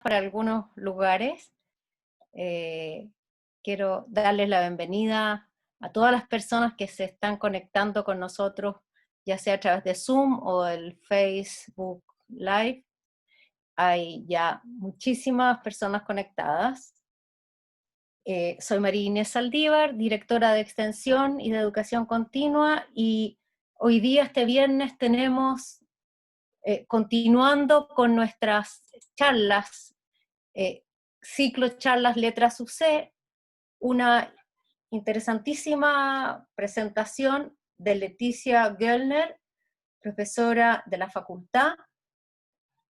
para algunos lugares. Quiero darles la bienvenida a todas las personas que se están conectando con nosotros, ya sea a través de Zoom o el Facebook Live. Hay ya muchísimas personas conectadas. Soy María Inés Saldívar, directora de Extensión y de Educación Continua, y hoy día, este viernes, tenemos, continuando con nuestras charlas, ciclo charlas Letras UC, una interesantísima presentación de Leticia Göllner, profesora de la facultad,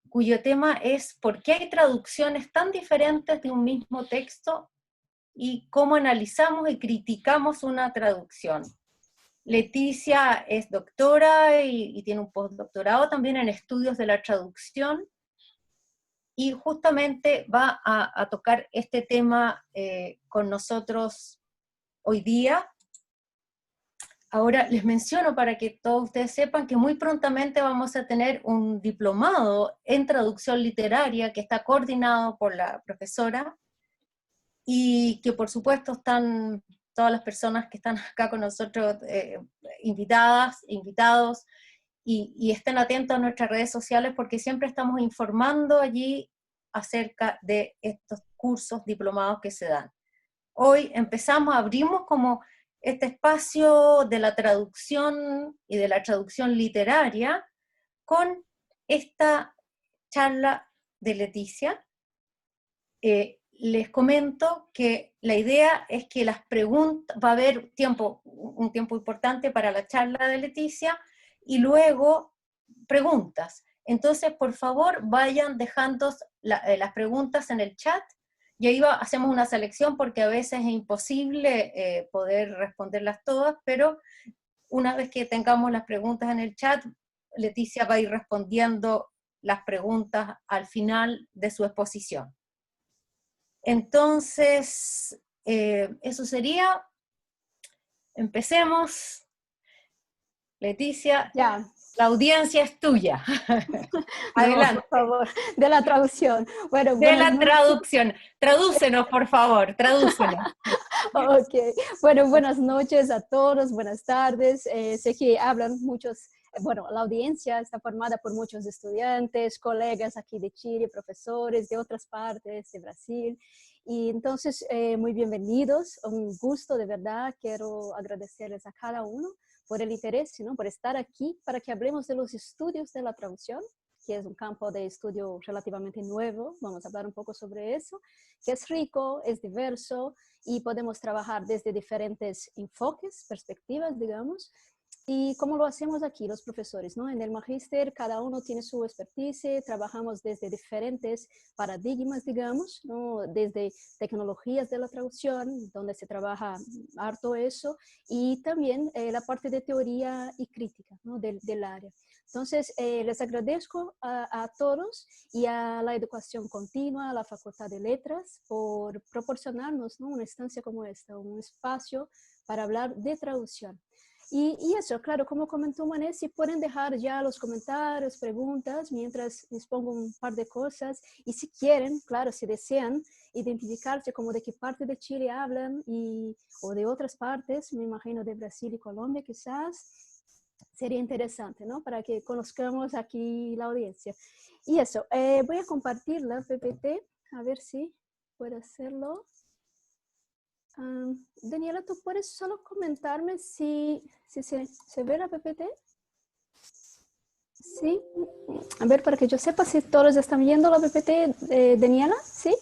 cuyo tema es ¿por qué hay traducciones tan diferentes de un mismo texto y cómo analizamos y criticamos una traducción? Leticia es doctora y tiene un postdoctorado también en estudios de la traducción, y justamente va a tocar este tema con nosotros hoy día. Ahora les menciono para que todos ustedes sepan que muy prontamente vamos a tener un diplomado en traducción literaria que está coordinado por la profesora, y que por supuesto están todas las personas que están acá con nosotros invitadas, invitados, y estén atentos a nuestras redes sociales porque siempre estamos informando allí acerca de estos cursos diplomados que se dan. Hoy abrimos como este espacio de la traducción y de la traducción literaria con esta charla de Leticia. Les comento que la idea es que las preguntas, va a haber un tiempo importante para la charla de Leticia, y luego preguntas. Entonces, por favor, vayan dejando las preguntas en el chat, y ahí hacemos una selección porque a veces es imposible poder responderlas todas, pero una vez que tengamos las preguntas en el chat, Leticia va a ir respondiendo las preguntas al final de su exposición. Entonces, eso sería. Empecemos. Leticia, ya. La audiencia es tuya. Adelante. No, por favor, de la traducción. Bueno, De buenas la noches. traducción. Tradúcenos, por favor, tradúcenos. Ok, bueno, buenas noches a todos, buenas tardes. Sé que hablan muchos, bueno, la audiencia está formada por muchos estudiantes, colegas aquí de Chile, profesores de otras partes de Brasil. Y entonces, muy bienvenidos, un gusto de verdad. Quiero agradecerles a cada uno por el interés, ¿no? Por estar aquí para que hablemos de los estudios de la traducción, que es un campo de estudio relativamente nuevo. Vamos a hablar un poco sobre eso, que es rico, es diverso, y podemos trabajar desde diferentes enfoques, perspectivas, digamos. Y como lo hacemos aquí los profesores, ¿no? En el magíster cada uno tiene su expertise, trabajamos desde diferentes paradigmas, digamos, ¿no? Desde tecnologías de la traducción, donde se trabaja harto eso, y también la parte de teoría y crítica, ¿no? del área. Entonces, les agradezco a todos y a la Educación Continua, a la Facultad de Letras, por proporcionarnos, ¿no? Una instancia como esta, un espacio para hablar de traducción. Y eso, claro, como comentó Mané, si pueden dejar ya los comentarios, preguntas, mientras les pongo un par de cosas, y si quieren, claro, si desean identificarse como de qué parte de Chile hablan, o de otras partes, me imagino de Brasil y Colombia quizás, sería interesante, ¿no? Para que conozcamos aquí la audiencia. Y eso, voy a compartir la PPT, a ver si puedo hacerlo. Daniela, ¿tú puedes solo comentarme si se ve la PPT? Sí. A ver, para que yo sepa si todos están viendo la PPT, Daniela, ¿sí?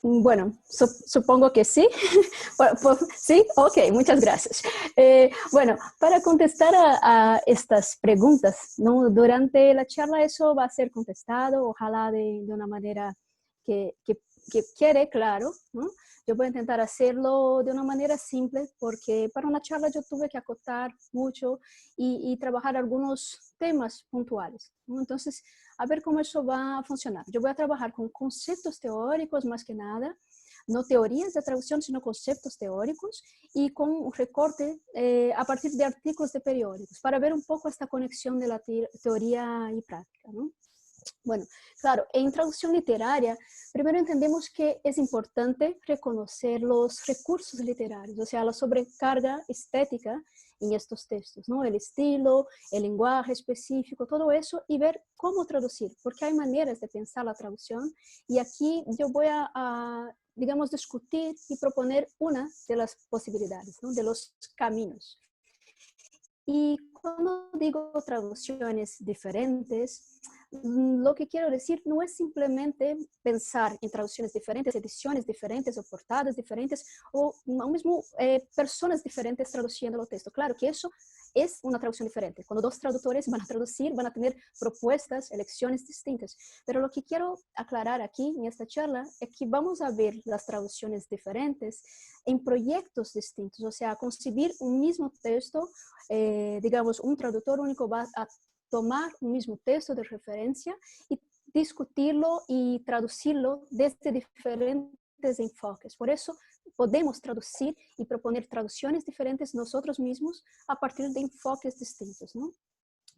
Bueno, supongo que sí. Sí, ok, muchas gracias. Bueno, para contestar a estas preguntas, ¿no? Durante la charla eso va a ser contestado, ojalá de una manera que quede claro, ¿no? Yo voy a intentar hacerlo de una manera simple porque para una charla yo tuve que acotar mucho y trabajar algunos temas puntuales, ¿no? Entonces, a ver cómo eso va a funcionar. Yo voy a trabajar con conceptos teóricos más que nada, no teorías de traducción, sino conceptos teóricos, y con un recorte a partir de artículos de periódicos, para ver un poco esta conexión de la teoría y práctica, ¿no? Bueno, claro, en traducción literaria, primero entendemos que es importante reconocer los recursos literarios, o sea, la sobrecarga estética en estos textos, ¿no? El estilo, el lenguaje específico, todo eso, y ver cómo traducir, porque hay maneras de pensar la traducción, y aquí yo voy digamos, discutir y proponer una de las posibilidades, ¿no? De los caminos. Y cuando digo traducciones diferentes, lo que quiero decir no es simplemente pensar en traducciones diferentes, ediciones diferentes o portadas diferentes o mismo personas diferentes traduciendo el texto. Claro que eso es una traducción diferente. Cuando dos traductores van a traducir, van a tener propuestas, elecciones distintas. Pero lo que quiero aclarar aquí en esta charla es que vamos a ver las traducciones diferentes en proyectos distintos, o sea, concebir un mismo texto, digamos, un traductor único va a tomar un mismo texto de referencia y discutirlo y traducirlo desde diferentes enfoques. Por eso podemos traducir y proponer traducciones diferentes nosotros mismos a partir de enfoques distintos, ¿no?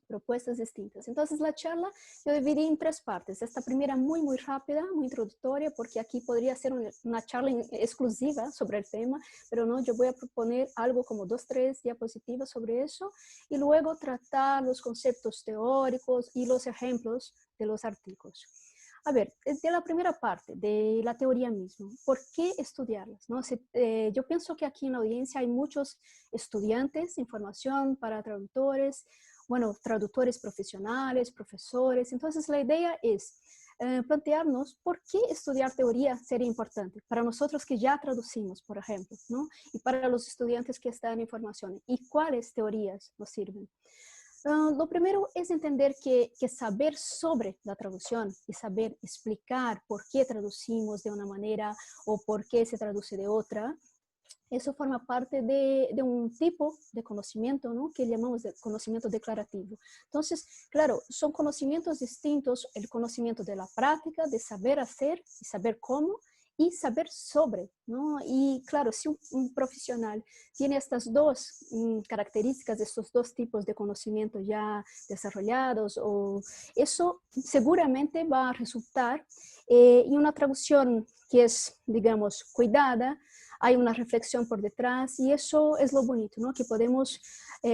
Propuestas distintas. Entonces la charla yo dividí en tres partes. Esta primera muy rápida, muy introductoria, porque aquí podría ser una charla exclusiva sobre el tema, pero no, yo voy a proponer algo como 2, 3 diapositivas sobre eso y luego tratar los conceptos teóricos y los ejemplos de los artículos. A ver, de la primera parte, de la teoría misma, ¿por qué estudiarlas? ¿No? Yo pienso que aquí en la audiencia hay muchos estudiantes en formación para traductores, bueno, traductores profesionales, profesores. Entonces la idea es plantearnos por qué estudiar teoría sería importante para nosotros que ya traducimos, por ejemplo, ¿no? Y para los estudiantes que están en formación. ¿Y cuáles teorías nos sirven? Lo primero es entender que saber sobre la traducción y saber explicar por qué traducimos de una manera o por qué se traduce de otra, eso forma parte de un tipo de conocimiento, ¿no? Que llamamos de conocimiento declarativo. Entonces, claro, son conocimientos distintos, el conocimiento de la práctica, de saber hacer y saber cómo, y saber sobre, ¿no? Y claro, si un profesional tiene estas dos características, estos dos tipos de conocimiento ya desarrollados, o eso seguramente va a resultar en una traducción que es, digamos, cuidada, hay una reflexión por detrás y eso es lo bonito, ¿no? Que podemos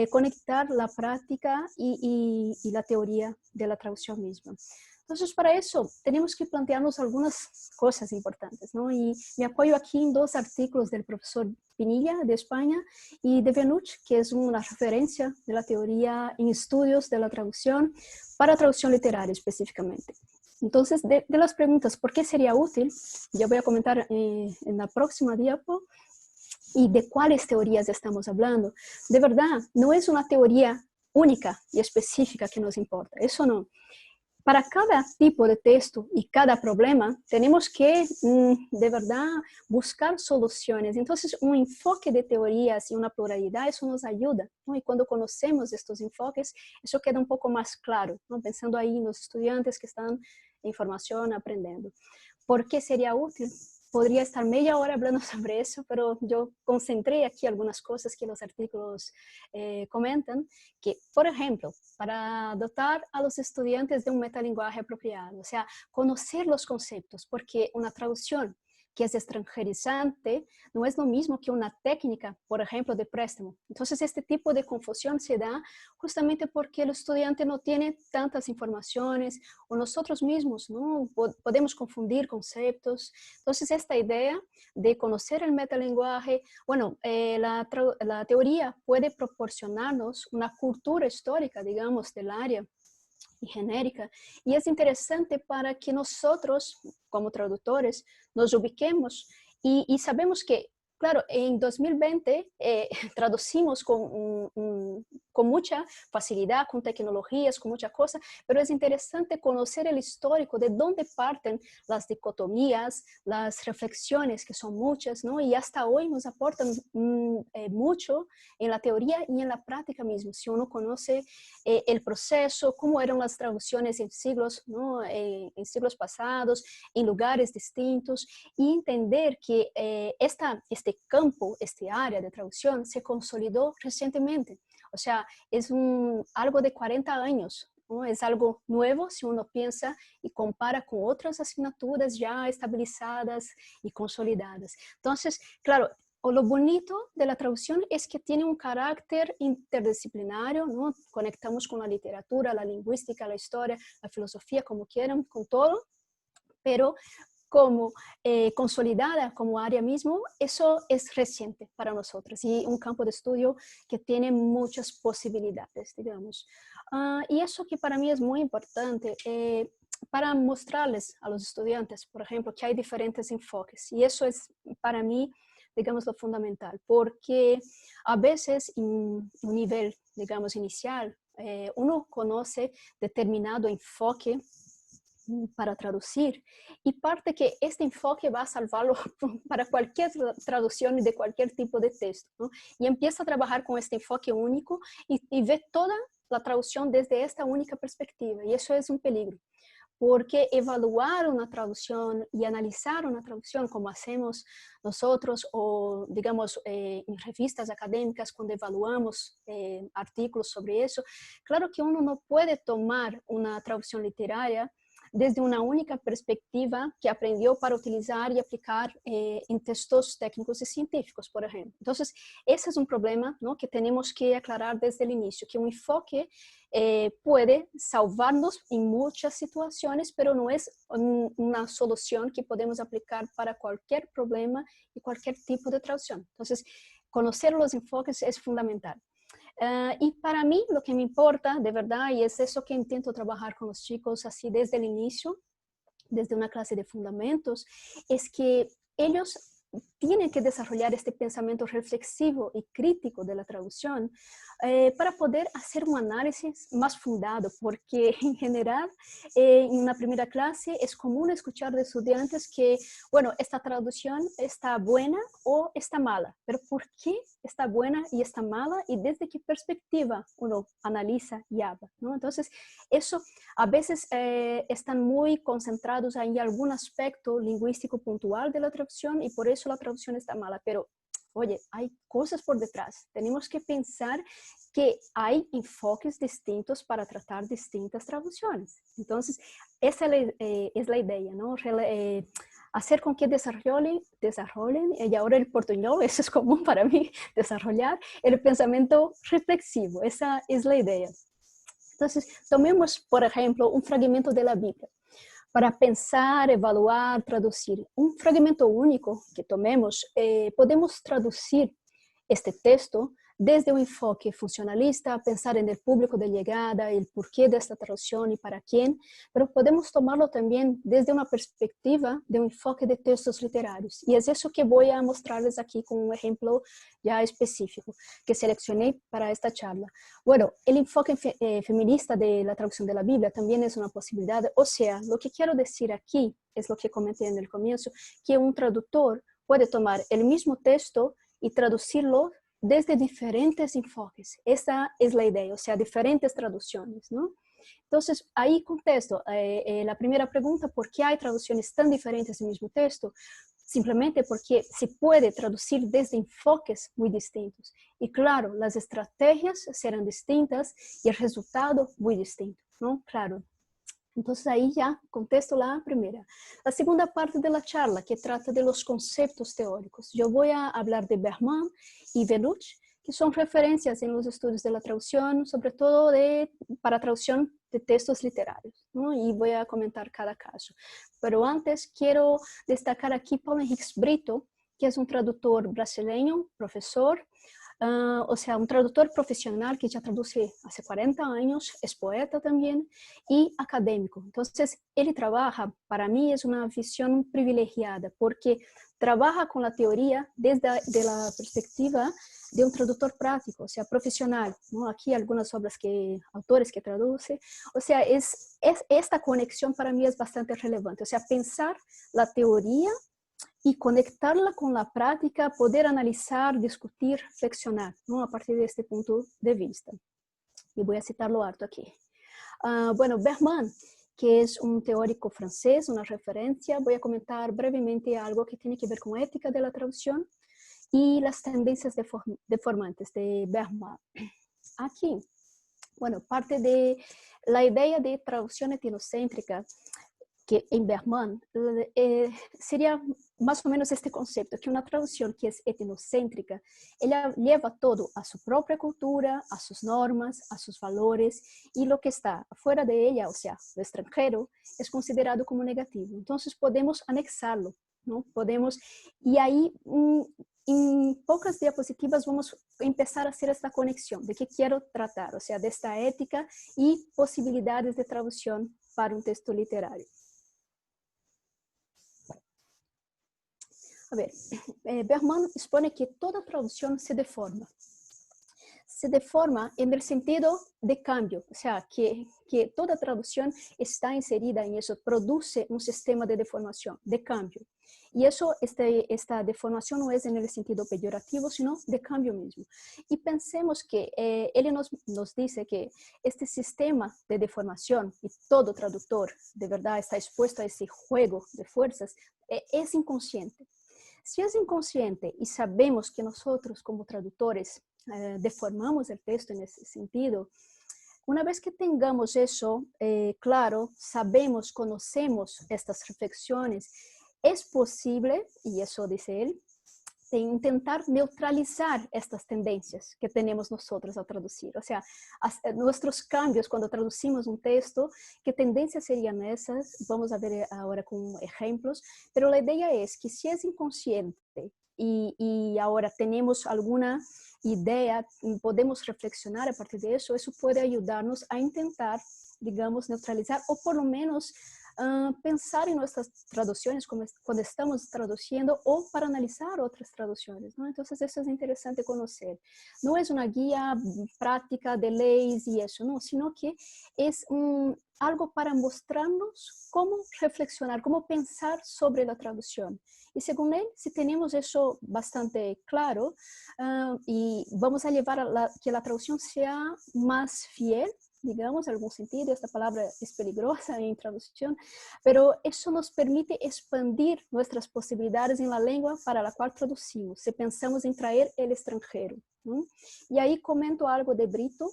conectar la práctica y la teoría de la traducción misma. Entonces, para eso tenemos que plantearnos algunas cosas importantes, ¿no? Y me apoyo aquí en 2 artículos del profesor Pinilla de España y de Benuch, que es una referencia de la teoría en estudios de la traducción para traducción literaria específicamente. Entonces, de las preguntas, ¿por qué sería útil? Yo voy a comentar en la próxima diapo y de cuáles teorías estamos hablando. De verdad, no es una teoría única y específica que nos importa, eso no. Para cada tipo de texto y cada problema, tenemos que, de verdad, buscar soluciones. Entonces, un enfoque de teorías y una pluralidad, eso nos ayuda, ¿no? Y cuando conocemos estos enfoques, eso queda un poco más claro, ¿no? Pensando ahí en los estudiantes que están en formación, aprendiendo. ¿Por qué sería útil? Podría estar media hora hablando sobre eso, pero yo concentré aquí algunas cosas que los artículos comentan, que, por ejemplo, para dotar a los estudiantes de un metalenguaje apropiado, o sea, conocer los conceptos, porque una traducción que es extranjerizante no es lo mismo que una técnica, por ejemplo, de préstamo. Entonces, este tipo de confusión se da justamente porque el estudiante no tiene tantas informaciones o nosotros mismos no podemos confundir conceptos. Entonces, esta idea de conocer el metalenguaje, bueno, la teoría puede proporcionarnos una cultura histórica, digamos, del área y genérica. Y es interesante para que nosotros, como traductores, nos ubiquemos y sabemos que, claro, en 2020 traducimos con mucha facilidad, con tecnologías, con mucha cosa, pero es interesante conocer el histórico de dónde parten las dicotomías, las reflexiones, que son muchas, ¿no? Y hasta hoy nos aportan mucho en la teoría y en la práctica mismo, si uno conoce el proceso, cómo eran las traducciones en siglos, ¿no? En siglos pasados, en lugares distintos, y entender que este campo, este área de traducción se consolidó recientemente. O sea, es algo de 40 años ¿no? Es algo nuevo si uno piensa y compara con otras asignaturas ya estabilizadas y consolidadas. Entonces, claro, lo bonito de la traducción es que tiene un carácter interdisciplinario, ¿no? Conectamos con la literatura, la lingüística, la historia, la filosofía, como quieran, con todo, pero como consolidada como área mismo, eso es reciente para nosotros y un campo de estudio que tiene muchas posibilidades, digamos. Y eso que para mí es muy importante, para mostrarles a los estudiantes, por ejemplo, que hay diferentes enfoques. Y eso es para mí, digamos, lo fundamental, porque a veces en un nivel, digamos, inicial, uno conoce determinado enfoque para traducir y parte que este enfoque va a salvarlo para cualquier traducción de cualquier tipo de texto, ¿no? Y empieza a trabajar con este enfoque único y ve toda la traducción desde esta única perspectiva y eso es un peligro. Porque evaluar una traducción y analizar una traducción como hacemos nosotros o digamos en revistas académicas cuando evaluamos artículos sobre eso, claro que uno no puede tomar una traducción literaria desde una única perspectiva que aprendió para utilizar y aplicar en textos técnicos y científicos, por ejemplo. Entonces, ese es un problema, ¿no?, que tenemos que aclarar desde el inicio, que un enfoque puede salvarnos en muchas situaciones, pero no es una solución que podemos aplicar para cualquier problema y cualquier tipo de traducción. Entonces, conocer los enfoques es fundamental. Y para mí lo que me importa de verdad, y es eso que intento trabajar con los chicos así desde el inicio, desde una clase de fundamentos, es que ellos tienen que desarrollar este pensamiento reflexivo y crítico de la traducción para poder hacer un análisis más fundado, porque en general en una primera clase es común escuchar de estudiantes que, bueno, esta traducción está buena o está mala, pero ¿por qué está buena y está mala? Y desde qué perspectiva uno analiza y habla, ¿no? Entonces, eso a veces están muy concentrados en algún aspecto lingüístico puntual de la traducción y por eso la traducción está mala, pero oye, hay cosas por detrás. Tenemos que pensar que hay enfoques distintos para tratar distintas traducciones. Entonces, esa es la idea, ¿no? Hacer con que desarrollen, y ahora el portuñol, eso es común para mí, desarrollar el pensamiento reflexivo. Esa es la idea. Entonces, tomemos, por ejemplo, un fragmento de la Biblia para pensar, evaluar, traducir. Un fragmento único que tomemos, podemos traducir este texto desde un enfoque funcionalista, pensar en el público de llegada, el porqué de esta traducción y para quién, pero podemos tomarlo también desde una perspectiva de un enfoque de textos literarios. Y es eso que voy a mostrarles aquí con un ejemplo ya específico que seleccioné para esta charla. Bueno, el enfoque feminista de la traducción de la Biblia también es una posibilidad. O sea, lo que quiero decir aquí es lo que comenté en el comienzo, que un traductor puede tomar el mismo texto y traducirlo desde diferentes enfoques. Esa es la idea, o sea, diferentes traducciones, ¿no? Entonces, ahí contesto la primera pregunta, ¿por qué hay traducciones tan diferentes del mismo texto? Simplemente porque se puede traducir desde enfoques muy distintos. Y claro, las estrategias serán distintas y el resultado muy distinto, ¿no? Claro. Entonces ahí ya contesto la primera. La segunda parte de la charla que trata de los conceptos teóricos. Yo voy a hablar de Bergman y Veluch, que son referencias en los estudios de la traducción, sobre todo para traducción de textos literarios, ¿no? Y voy a comentar cada caso. Pero antes quiero destacar aquí Paulo Henrique Brito, que es un traductor brasileño, profesor, o sea, un traductor profesional que ya traduce hace 40 años, es poeta también y académico. Entonces, él trabaja, para mí es una visión privilegiada porque trabaja con la teoría desde la perspectiva de un traductor práctico, o sea, profesional, ¿no? Aquí algunas obras autores que traduce, o sea, esta conexión para mí es bastante relevante, o sea, pensar la teoría y conectarla con la práctica, poder analizar, discutir, reflexionar, ¿no? A partir de este punto de vista. Y voy a citarlo harto aquí. Bueno, Bergman, que es un teórico francés, una referencia, voy a comentar brevemente algo que tiene que ver con ética de la traducción y las tendencias deformantes de Bergman. Aquí Bueno, parte de la idea de traducción etnocéntrica que en Bergman sería más o menos este concepto, que una traducción que es etnocéntrica, ella lleva todo a su propia cultura, a sus normas, a sus valores, y lo que está fuera de ella, o sea, lo extranjero, es considerado como negativo. Entonces podemos anexarlo, ¿no? Podemos, y ahí en pocas diapositivas vamos a empezar a hacer esta conexión de qué quiero tratar, o sea, de esta ética y posibilidades de traducción para un texto literario. A ver, Bergman expone que toda traducción se deforma. Se deforma en el sentido de cambio, o sea, que toda traducción está inserida en eso, produce un sistema de deformación, de cambio. Y eso, esta deformación no es en el sentido peyorativo, sino de cambio mismo. Y pensemos que él nos dice que este sistema de deformación, y todo traductor de verdad está expuesto a ese juego de fuerzas, es inconsciente. Si es inconsciente y sabemos que nosotros como traductores deformamos el texto en ese sentido, una vez que tengamos eso claro, sabemos, conocemos estas reflexiones, es posible, y eso dice él, de intentar neutralizar estas tendencias que tenemos nosotros a traducir. O sea, nuestros cambios cuando traducimos un texto, ¿qué tendencias serían esas? Vamos a ver ahora con ejemplos, pero la idea es que si es inconsciente y ahora tenemos alguna idea, podemos reflexionar a partir de eso, eso puede ayudarnos a intentar, digamos, neutralizar o por lo menos pensar en nuestras traducciones cuando estamos traduciendo o para analizar otras traducciones, ¿no? Entonces eso es interesante conocer. No es una guía práctica de leyes y eso, no, sino que es algo para mostrarnos cómo reflexionar, cómo pensar sobre la traducción. Y según él, si tenemos eso bastante claro y vamos a llevar a que la traducción sea más fiel, digamos, en algún sentido, esta palabra es peligrosa en traducción, pero eso nos permite expandir nuestras posibilidades en la lengua para la cual traducimos, si pensamos en traer el extranjero, ¿no? Y ahí comento algo de Brito,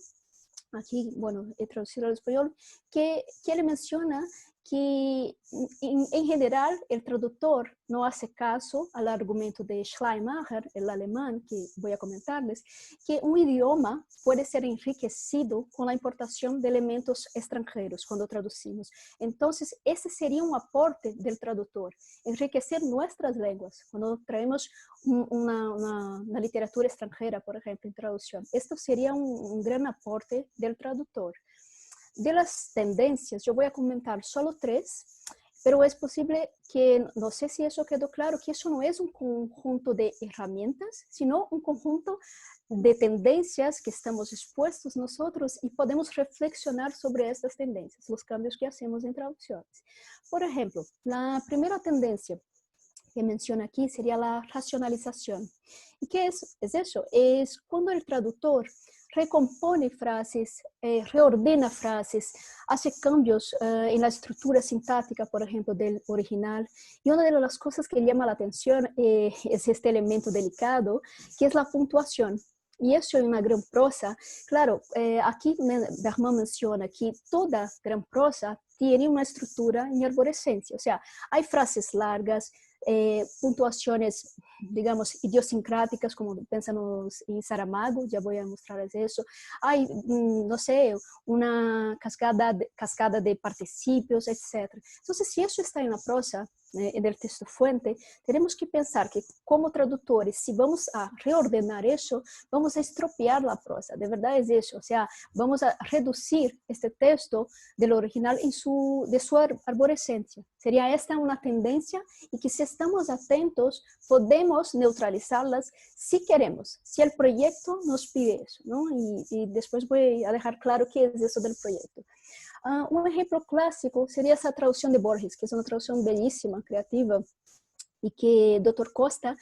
aquí, bueno, he traducido al español, que él menciona que en general el traductor no hace caso al argumento de Schleiermacher, el alemán, que voy a comentarles, que un idioma puede ser enriquecido con la importación de elementos extranjeros cuando traducimos. Entonces, ese sería un aporte del traductor, enriquecer nuestras lenguas cuando traemos una literatura extranjera, por ejemplo, en traducción. Esto sería un gran aporte del traductor. De las tendencias, yo voy a comentar solo 3, pero es posible que, no sé si eso quedó claro, que eso no es un conjunto de herramientas, sino un conjunto de tendencias que estamos expuestos nosotros y podemos reflexionar sobre estas tendencias, los cambios que hacemos en traducciones. Por ejemplo, la primera tendencia que menciona aquí sería la racionalización. ¿Y qué es eso? Es cuando el traductor recompone frases, reordena frases, hace cambios en la estructura sintáctica, por ejemplo, del original. Y una de las cosas que llama la atención es este elemento delicado, que es la puntuación. Y eso en una gran prosa, claro, aquí Bergman menciona que toda gran prosa tiene una estructura en arborescencia, o sea, hay frases largas, puntuaciones, digamos, idiosincráticas, como pensamos en Saramago, ya voy a mostrarles eso. Hay, no sé, una cascada de participios, etc. Entonces, si eso está en la prosa, en el texto fuente, tenemos que pensar que como traductores, si vamos a reordenar eso, vamos a estropear la prosa, de verdad es eso, o sea, vamos a reducir este texto del original de su arborescencia. Sería esta una tendencia y que si estamos atentos, podemos neutralizarlas si queremos, si el proyecto nos pide eso, ¿no? Y después voy a dejar claro qué es eso del proyecto. Un ejemplo clásico sería esa traducción de Borges, que es una traducción bellísima, creativa, y que Dr. Costa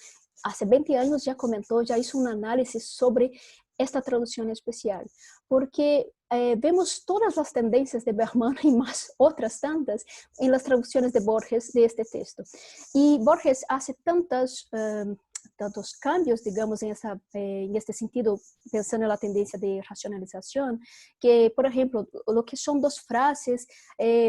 hace 20 años ya comentó, ya hizo un análisis sobre esta traducción especial, porque vemos todas las tendencias de Bergman y más otras tantas en las traducciones de Borges de este texto. Y Borges hace tantas tantos cambios, digamos, en este sentido, pensando en la tendencia de racionalización, que, por ejemplo, lo que son dos frases,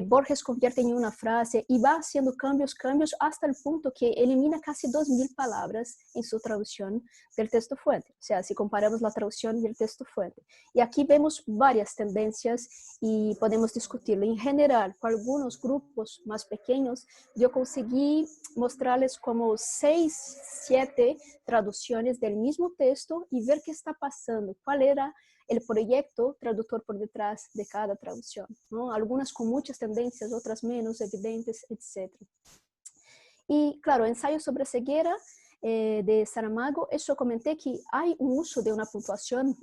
Borges convierte en una frase y va haciendo cambios hasta el punto que elimina casi 2000 palabras en su traducción del texto fuente. O sea, si comparamos la traducción y el texto fuente. Y aquí vemos varias tendencias y podemos discutirlo. En general, para algunos grupos más pequeños, yo conseguí mostrarles como 6, 7 traducciones del mismo texto y ver qué está pasando, cuál era el proyecto traductor por detrás de cada traducción, ¿no? Algunas con muchas tendencias, otras menos evidentes, etc. Y claro, ensayo sobre ceguera de Saramago, eso comenté que hay un uso de una puntuación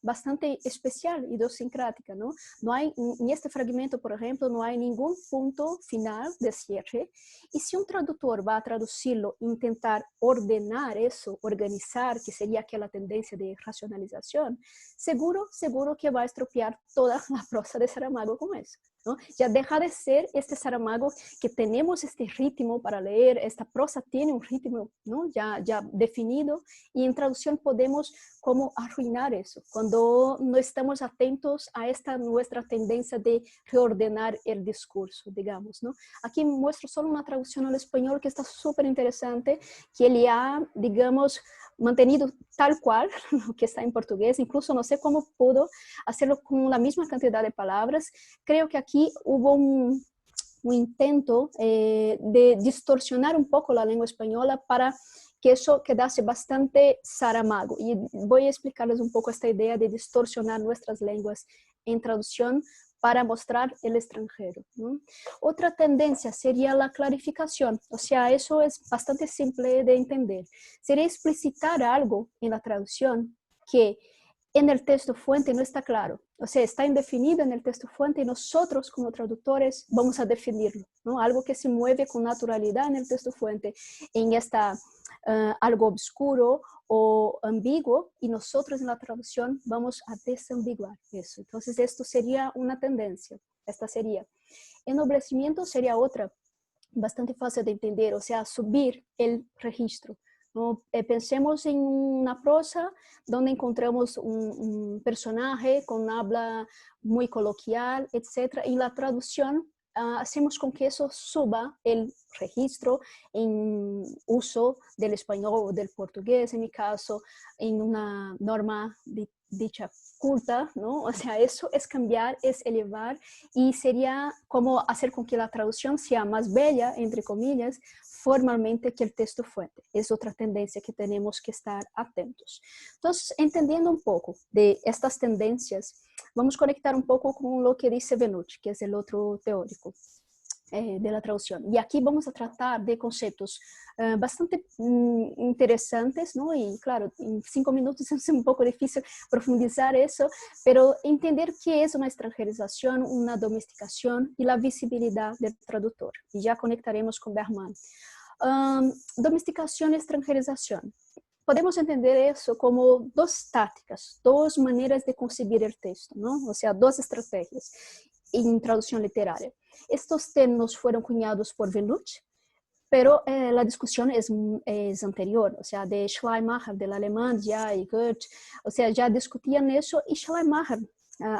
bastante especial, idiosincrática, ¿no? No hay, en este fragmento, por ejemplo, no hay ningún punto final de cierre. Y si un traductor va a traducirlo, intentar ordenar eso, organizar, que sería aquella tendencia de racionalización, seguro que va a estropear toda la prosa de Saramago con eso, ¿no? Ya deja de ser este Saramago que tenemos este ritmo para leer, esta prosa tiene un ritmo, ¿no? ya definido, y en traducción podemos como arruinar eso, cuando no estamos atentos a esta nuestra tendencia de reordenar el discurso, digamos, ¿no? Aquí muestro solo una traducción al español que está súper interesante, que él ha, digamos, mantenido tal cual lo que está en portugués, incluso no sé cómo pudo hacerlo con la misma cantidad de palabras. Creo que aquí hubo un intento de distorsionar un poco la lengua española para que eso quedase bastante Saramago. Y voy a explicarles un poco esta idea de distorsionar nuestras lenguas en traducción para mostrar el extranjero, ¿no? Otra tendencia sería la clarificación, o sea, eso es bastante simple de entender. Sería explicitar algo en la traducción que en el texto fuente no está claro, o sea, está indefinido en el texto fuente y nosotros como traductores vamos a definirlo, ¿no? Algo que se mueve con naturalidad en el texto fuente, en esta algo obscuro o ambiguo, y nosotros en la traducción vamos a desambiguar eso. Entonces esto sería una tendencia, esta sería. Ennoblecimiento sería otra, bastante fácil de entender, o sea, subir el registro, ¿no? Pensemos en una prosa donde encontramos un personaje con habla muy coloquial, etc. En la traducción hacemos con que eso suba el registro en uso del español o del portugués, en mi caso, en una norma dicha culta, ¿no? O sea, eso es cambiar, es elevar, y sería como hacer con que la traducción sea más bella, entre comillas, formalmente, que el texto fuente. Es otra tendencia que tenemos que estar atentos. Entonces, entendiendo un poco de estas tendencias, vamos a conectar un poco con lo que dice Venucci, que es el otro teórico de la traducción. Y aquí vamos a tratar de conceptos bastante interesantes, ¿no? Y claro, en 5 minutos es un poco difícil profundizar eso, pero entender qué es una extranjerización, una domesticación y la visibilidad del traductor. Y ya conectaremos con Bergman. Domesticación y extranjerización. Podemos entender eso como dos tácticas, dos maneras de concebir el texto, ¿no? O sea, dos estrategias en traducción literaria. Estos términos fueron cuñados por Venucci, pero la discusión es anterior, o sea, de Schleiermacher, del alemán, ya, y Goethe, o sea, ya discutían eso, y Schleiermacher,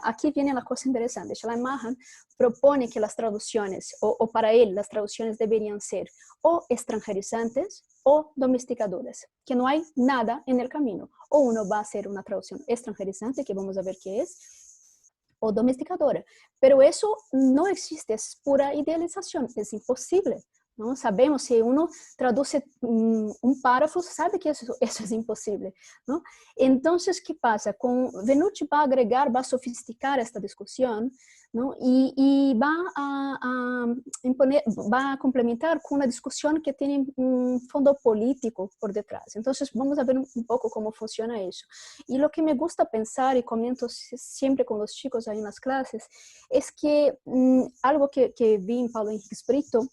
aquí viene la cosa interesante, Schleiermacher propone que las traducciones, o para él, las traducciones deberían ser o extranjerizantes o domesticadoras, que no hay nada en el camino, o uno va a hacer una traducción extranjerizante, que vamos a ver qué es, o domesticadora, pero eso no existe, es pura idealización, es imposible, ¿no? Sabemos, si uno traduce un párrafo, sabe que eso es imposible, ¿no? Entonces, ¿qué pasa? Con Venucci va a agregar, va a sofisticar esta discusión, ¿no? Y va imponer, va a complementar con una discusión que tiene un fondo político por detrás. Entonces, vamos a ver un poco cómo funciona eso. Y lo que me gusta pensar, y comento siempre con los chicos ahí en las clases, es que algo que vi en Paulo Henrique Brito,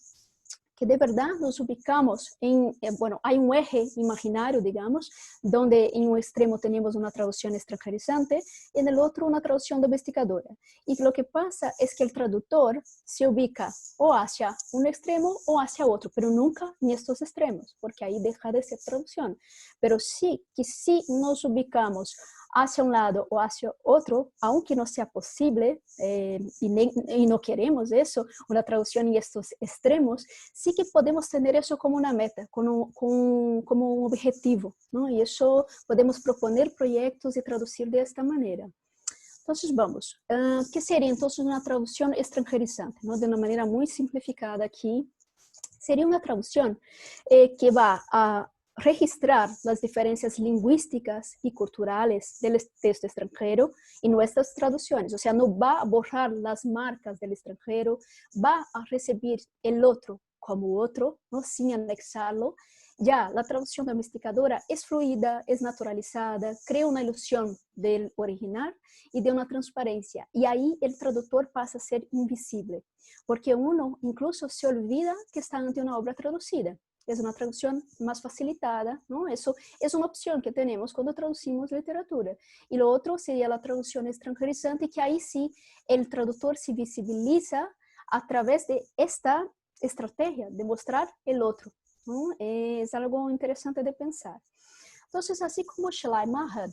que de verdad nos ubicamos en, bueno, hay un eje imaginario, digamos, donde en un extremo tenemos una traducción extranjerizante y en el otro una traducción domesticadora. Y lo que pasa es que el traductor se ubica o hacia un extremo o hacia otro, pero nunca en estos extremos, porque ahí deja de ser traducción. Pero sí que si nos ubicamos hacia un lado o hacia otro, aunque no sea posible, y no queremos eso, una traducción en estos extremos, sí que podemos tener eso como una meta, como un objetivo, ¿no? Y eso podemos proponer proyectos y traducir de esta manera. Entonces, vamos, ¿qué sería entonces una traducción extranjerizante? ¿No? De una manera muy simplificada aquí, sería una traducción que va a registrar las diferencias lingüísticas y culturales del texto extranjero en nuestras traducciones. O sea, no va a borrar las marcas del extranjero, va a recibir el otro como otro, ¿no? Sin anexarlo. Ya la traducción domesticadora es fluida, es naturalizada, crea una ilusión del original y de una transparencia. Y ahí el traductor pasa a ser invisible, porque uno incluso se olvida que está ante una obra traducida. Es una traducción más facilitada, ¿no? Eso es una opción que tenemos cuando traducimos literatura. Y lo otro sería la traducción extranjerizante, que ahí sí el traductor se visibiliza a través de esta estrategia de mostrar el otro, ¿no? Es algo interesante de pensar. Entonces, así como Schleiermacher,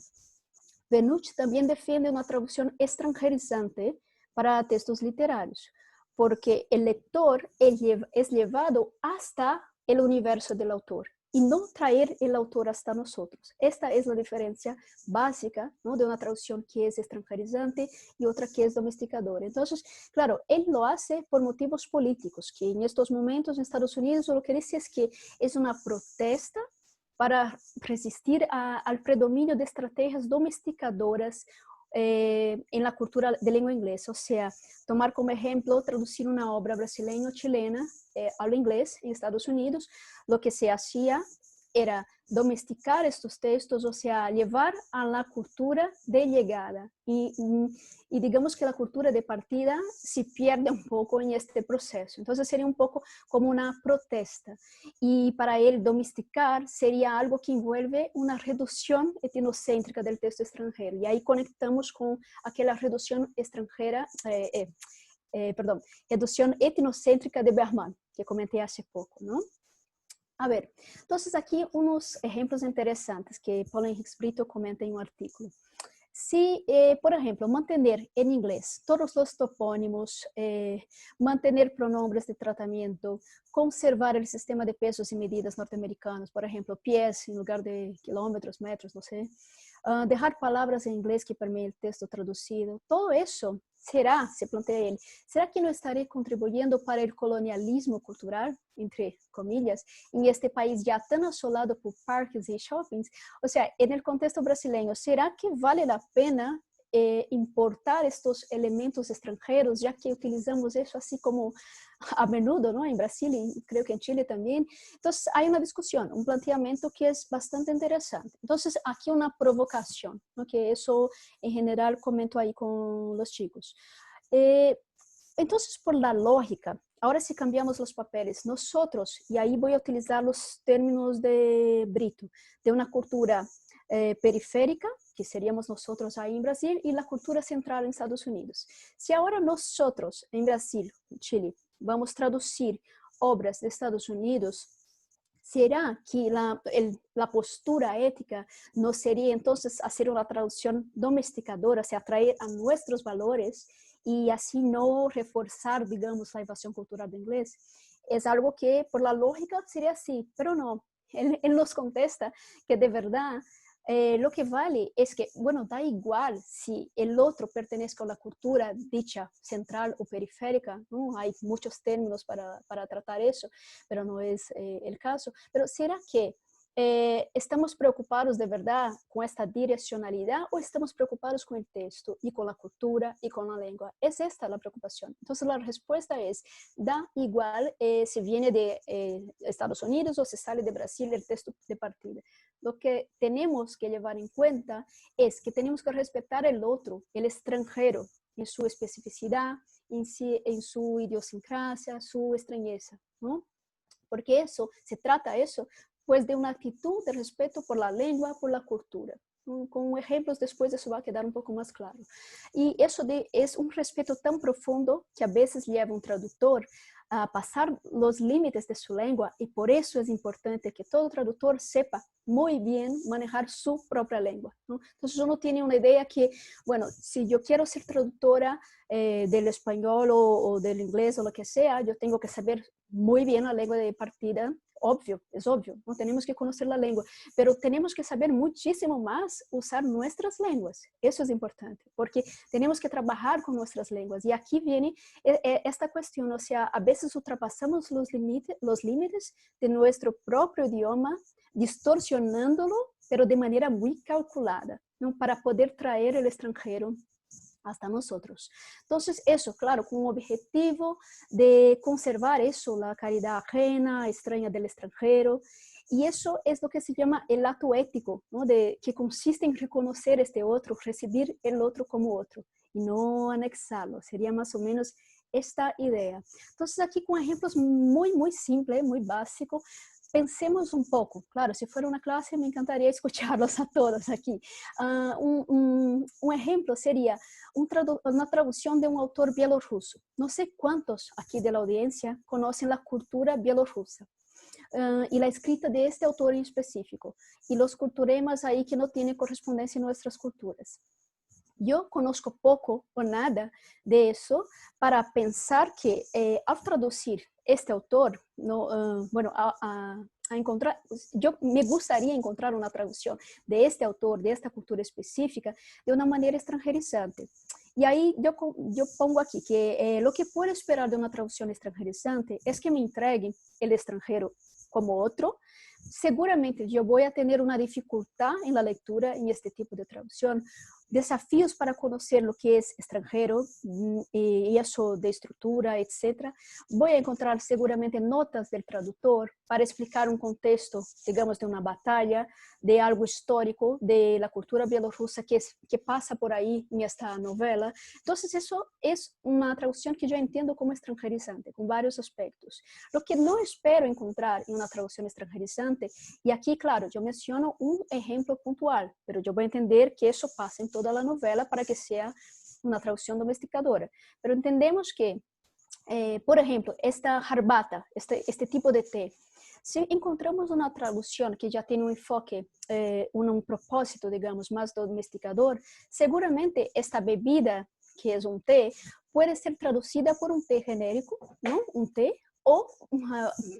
Benucci también defiende una traducción extranjerizante para textos literarios, porque el lector es llevado hasta el universo del autor y no traer el autor hasta nosotros. Esta es la diferencia básica, ¿no? De una traducción que es extranjerizante y otra que es domesticadora. Entonces, claro, él lo hace por motivos políticos, que en estos momentos en Estados Unidos lo que dice es que es una protesta para resistir al predominio de estrategias domesticadoras en la cultura de lengua inglesa. O sea, tomar como ejemplo, traducir una obra brasileña o chilena al inglés en Estados Unidos, lo que se hacía era domesticar estos textos, o sea, llevar a la cultura de llegada. Y digamos que la cultura de partida se pierde un poco en este proceso. Entonces sería un poco como una protesta. Y para él domesticar sería algo que envuelve una reducción etnocéntrica del texto extranjero. Y ahí conectamos con aquella reducción extranjera, reducción etnocéntrica de Bergman, que comenté hace poco, ¿no? A ver, entonces aquí unos ejemplos interesantes que Paulo Henrique Brito comenta en un artículo. Si, por ejemplo, mantener en inglés todos los topónimos, mantener pronombres de tratamiento, conservar el sistema de pesos y medidas norteamericanos, por ejemplo, pies en lugar de kilómetros, metros, no sé, dejar palabras en inglés que permeen el texto traducido, todo eso será, se plantea él, ¿será que no estaré contribuyendo para el colonialismo cultural, entre comillas, en este país ya tan asolado por parques y shoppings? O sea, en el contexto brasileño, ¿será que vale la pena importar estos elementos extranjeros, ya que utilizamos eso así como a menudo, ¿no? En Brasil y creo que en Chile también. Entonces, hay una discusión, un planteamiento que es bastante interesante. Entonces, aquí una provocación, ¿no? Que eso en general comento ahí con los chicos. Entonces, por la lógica, ahora si cambiamos los papeles, nosotros, y ahí voy a utilizar los términos de Brito, de una cultura periférica, que seríamos nosotros ahí en Brasil, y la cultura central en Estados Unidos. Si ahora nosotros en Brasil, Chile, vamos a traducir obras de Estados Unidos, ¿será que la postura ética no sería entonces hacer una traducción domesticadora, o sea, atraer a nuestros valores y así no reforzar, digamos, la invasión cultural de inglés? Es algo que por la lógica sería así, pero no. Él nos contesta que de verdad lo que vale es que, bueno, da igual si el otro pertenece a la cultura dicha central o periférica, ¿no? Hay muchos términos para tratar eso, pero no es el caso. Pero ¿será que estamos preocupados de verdad con esta direccionalidad o estamos preocupados con el texto y con la cultura y con la lengua? Es esta la preocupación. Entonces la respuesta es, da igual si viene de Estados Unidos o si sale de Brasil el texto de partida. Lo que tenemos que llevar en cuenta es que tenemos que respetar el otro, el extranjero, en su especificidad, en su idiosincrasia, su extrañeza, ¿no? porque eso, se trata eso, pues de una actitud de respeto por la lengua, por la cultura. Con ejemplos después eso va a quedar un poco más claro. Y eso es un respeto tan profundo que a veces lleva a un traductor a pasar los límites de su lengua, y por eso es importante que todo traductor sepa muy bien manejar su propia lengua, ¿no? Entonces uno tiene una idea que, bueno, si yo quiero ser traductora del español o del inglés o lo que sea, yo tengo que saber muy bien la lengua de partida. Obvio, es obvio, no tenemos que conocer la lengua, pero tenemos que saber muchísimo más usar nuestras lenguas. Eso es importante, porque tenemos que trabajar con nuestras lenguas. Y aquí viene esta cuestión, o sea, a veces ultrapasamos los límites de nuestro propio idioma, distorsionándolo, pero de manera muy calculada, ¿no? Para poder traer el extranjero hasta nosotros. Entonces, eso, claro, con un objetivo de conservar eso, la caridad ajena, extraña del extranjero, y eso es lo que se llama el acto ético, ¿no? Que consiste en reconocer este otro, recibir el otro como otro, y no anexarlo, sería más o menos esta idea. Entonces, aquí con ejemplos muy, muy simples, muy básicos, pensemos un poco. Claro, si fuera una clase me encantaría escucharlos a todos aquí. Un ejemplo sería una traducción de un autor bielorruso. No sé cuántos aquí de la audiencia conocen la cultura bielorrusa y la escrita de este autor en específico, y los culturemas ahí que no tienen correspondencia en nuestras culturas. Yo conozco poco o nada de eso para pensar que al traducir este autor, no, bueno, a encontrar, yo me gustaría encontrar una traducción de este autor, de esta cultura específica, de una manera extranjerizante. Y ahí yo pongo aquí que lo que puedo esperar de una traducción extranjerizante es que me entreguen el extranjero como otro. Seguramente yo voy a tener una dificultad en la lectura en este tipo de traducción, desafíos para conocer lo que es extranjero y eso de estructura, etc. Voy a encontrar seguramente notas del traductor para explicar un contexto, digamos, de una batalla, de algo histórico, de la cultura bielorrusa que pasa por ahí en esta novela. Entonces eso es una traducción que yo entiendo como extranjerizante, con varios aspectos. Lo que no espero encontrar en una traducción extranjerizante, y aquí, claro, yo menciono un ejemplo puntual, pero yo voy a entender que eso pasa en toda la novela para que sea una traducción domesticadora. Pero entendemos que, por ejemplo, esta jarbata, este tipo de té, si encontramos una traducción que ya tiene un enfoque, un propósito, digamos, más domesticador, seguramente esta bebida, que es un té, puede ser traducida por un té genérico, ¿no? Un té, o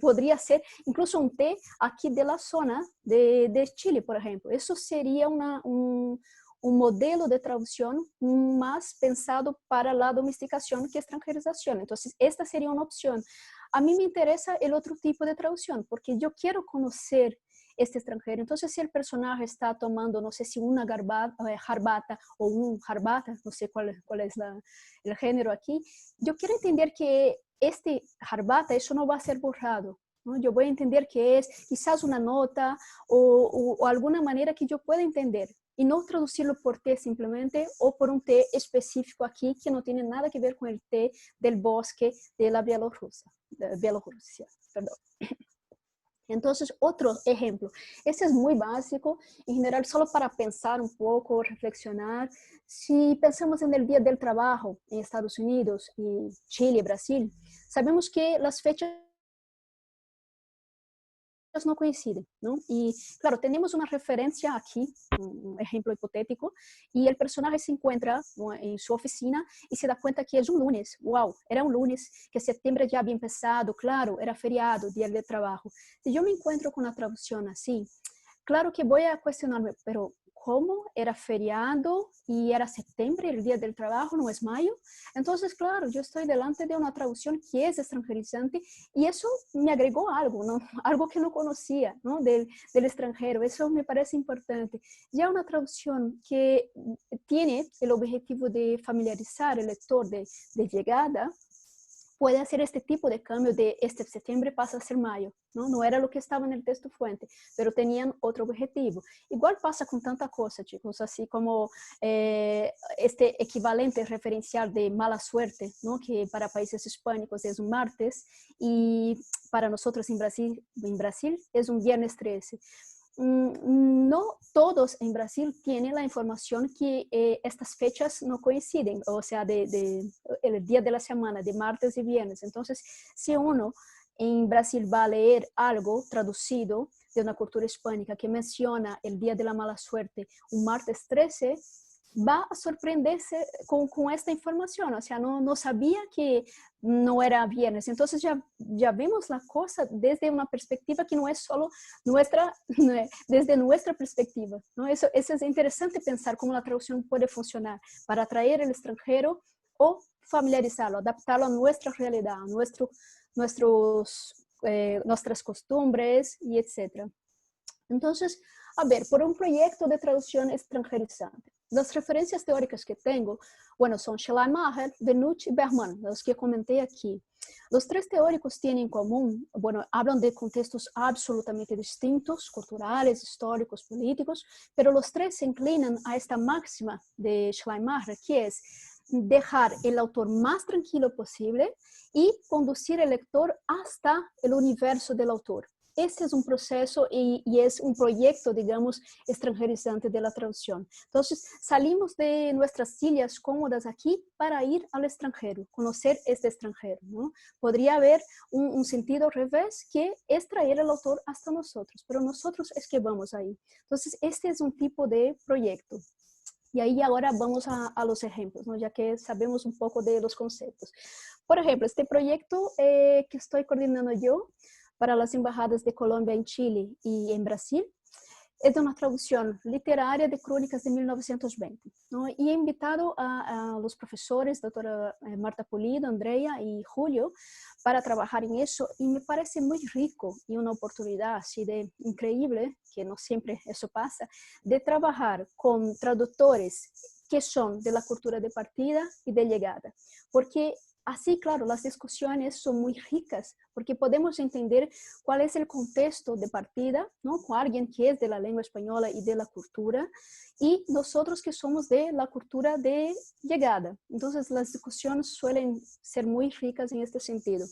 podría ser incluso un té aquí de la zona de Chile, por ejemplo. Eso sería un modelo de traducción más pensado para la domesticación que extranjerización. Entonces, esta sería una opción. A mí me interesa el otro tipo de traducción, porque yo quiero conocer este extranjero. Entonces, si el personaje está tomando, no sé si una jarbata o un jarbata, no sé cuál es el género aquí, yo quiero entender que este jarbata, eso no va a ser borrado, ¿no? Yo voy a entender que es quizás una nota o alguna manera que yo pueda entender, y no traducirlo por té simplemente o por un té específico aquí que no tiene nada que ver con el té del bosque de la Bielorrusia, perdón. Entonces, otro ejemplo, este es muy básico, en general solo para pensar un poco, reflexionar. Si pensamos en el Día del Trabajo en Estados Unidos y Chile, Brasil, sabemos que las fechas no coinciden, ¿no? Y claro, tenemos una referencia aquí, un ejemplo hipotético, y el personaje se encuentra, ¿no?, en su oficina y se da cuenta que es un lunes. ¡Wow! Era un lunes, que septiembre ya había empezado, claro, era feriado, Día del Trabajo. Si yo me encuentro con una traducción así, claro que voy a cuestionarme, pero ¿cómo? Era feriado y era septiembre, el Día del Trabajo, no es mayo. Entonces, claro, yo estoy delante de una traducción que es extranjerizante y eso me agregó algo, ¿no? Algo que no conocía, ¿no? Del extranjero. Eso me parece importante. Ya una traducción que tiene el objetivo de familiarizar el lector de llegada, puede hacer este tipo de cambio de este septiembre pasa a ser mayo, ¿no? No era lo que estaba en el texto fuente, pero tenían otro objetivo. Igual pasa con tanta cosa, chicos, así como este equivalente referencial de mala suerte, ¿no? Que para países hispánicos es un martes y para nosotros en Brasil es un viernes 13. No todos en Brasil tienen la información que estas fechas no coinciden, o sea, el día de la semana, de martes y viernes. Entonces, si uno en Brasil va a leer algo traducido de una cultura hispánica que menciona el día de la mala suerte, un martes 13, va a sorprenderse con esta información, o sea, no sabía que no era viernes. Entonces ya vemos la cosa desde una perspectiva que no es solo nuestra, desde nuestra perspectiva, ¿no? Eso es interesante pensar cómo la traducción puede funcionar para atraer al extranjero o familiarizarlo, adaptarlo a nuestra realidad, a nuestras costumbres y etc. Entonces, a ver, por un proyecto de traducción extranjerizante. Las referencias teóricas que tengo, bueno, son Schleiermacher, Benut y Bergman, los que comenté aquí. Los tres teóricos tienen en común, bueno, hablan de contextos absolutamente distintos, culturales, históricos, políticos, pero los tres se inclinan a esta máxima de Schleiermacher, que es dejar el autor más tranquilo posible y conducir al lector hasta el universo del autor. Este es un proceso y es un proyecto, digamos, extranjerizante de la traducción. Entonces, salimos de nuestras sillas cómodas aquí para ir al extranjero, conocer este extranjero, ¿no? Podría haber un sentido revés que es traer al autor hasta nosotros, pero nosotros es que vamos ahí. Entonces, este es un tipo de proyecto. Y ahí ahora vamos a los ejemplos, ¿no? Ya que sabemos un poco de los conceptos. Por ejemplo, este proyecto que estoy coordinando yo para las embajadas de Colombia en Chile y en Brasil es de una traducción literaria de crónicas de 1920, ¿no? Y he invitado a los profesores, doctora Marta Pulido, Andrea y Julio, para trabajar en eso, y me parece muy rico y una oportunidad así de increíble, que no siempre eso pasa, de trabajar con traductores que son de la cultura de partida y de llegada, porque así, claro, las discusiones son muy ricas, porque podemos entender cuál es el contexto de partida, ¿no? Con alguien que es de la lengua española y de la cultura, y nosotros que somos de la cultura de llegada. Entonces, las discusiones suelen ser muy ricas en este sentido.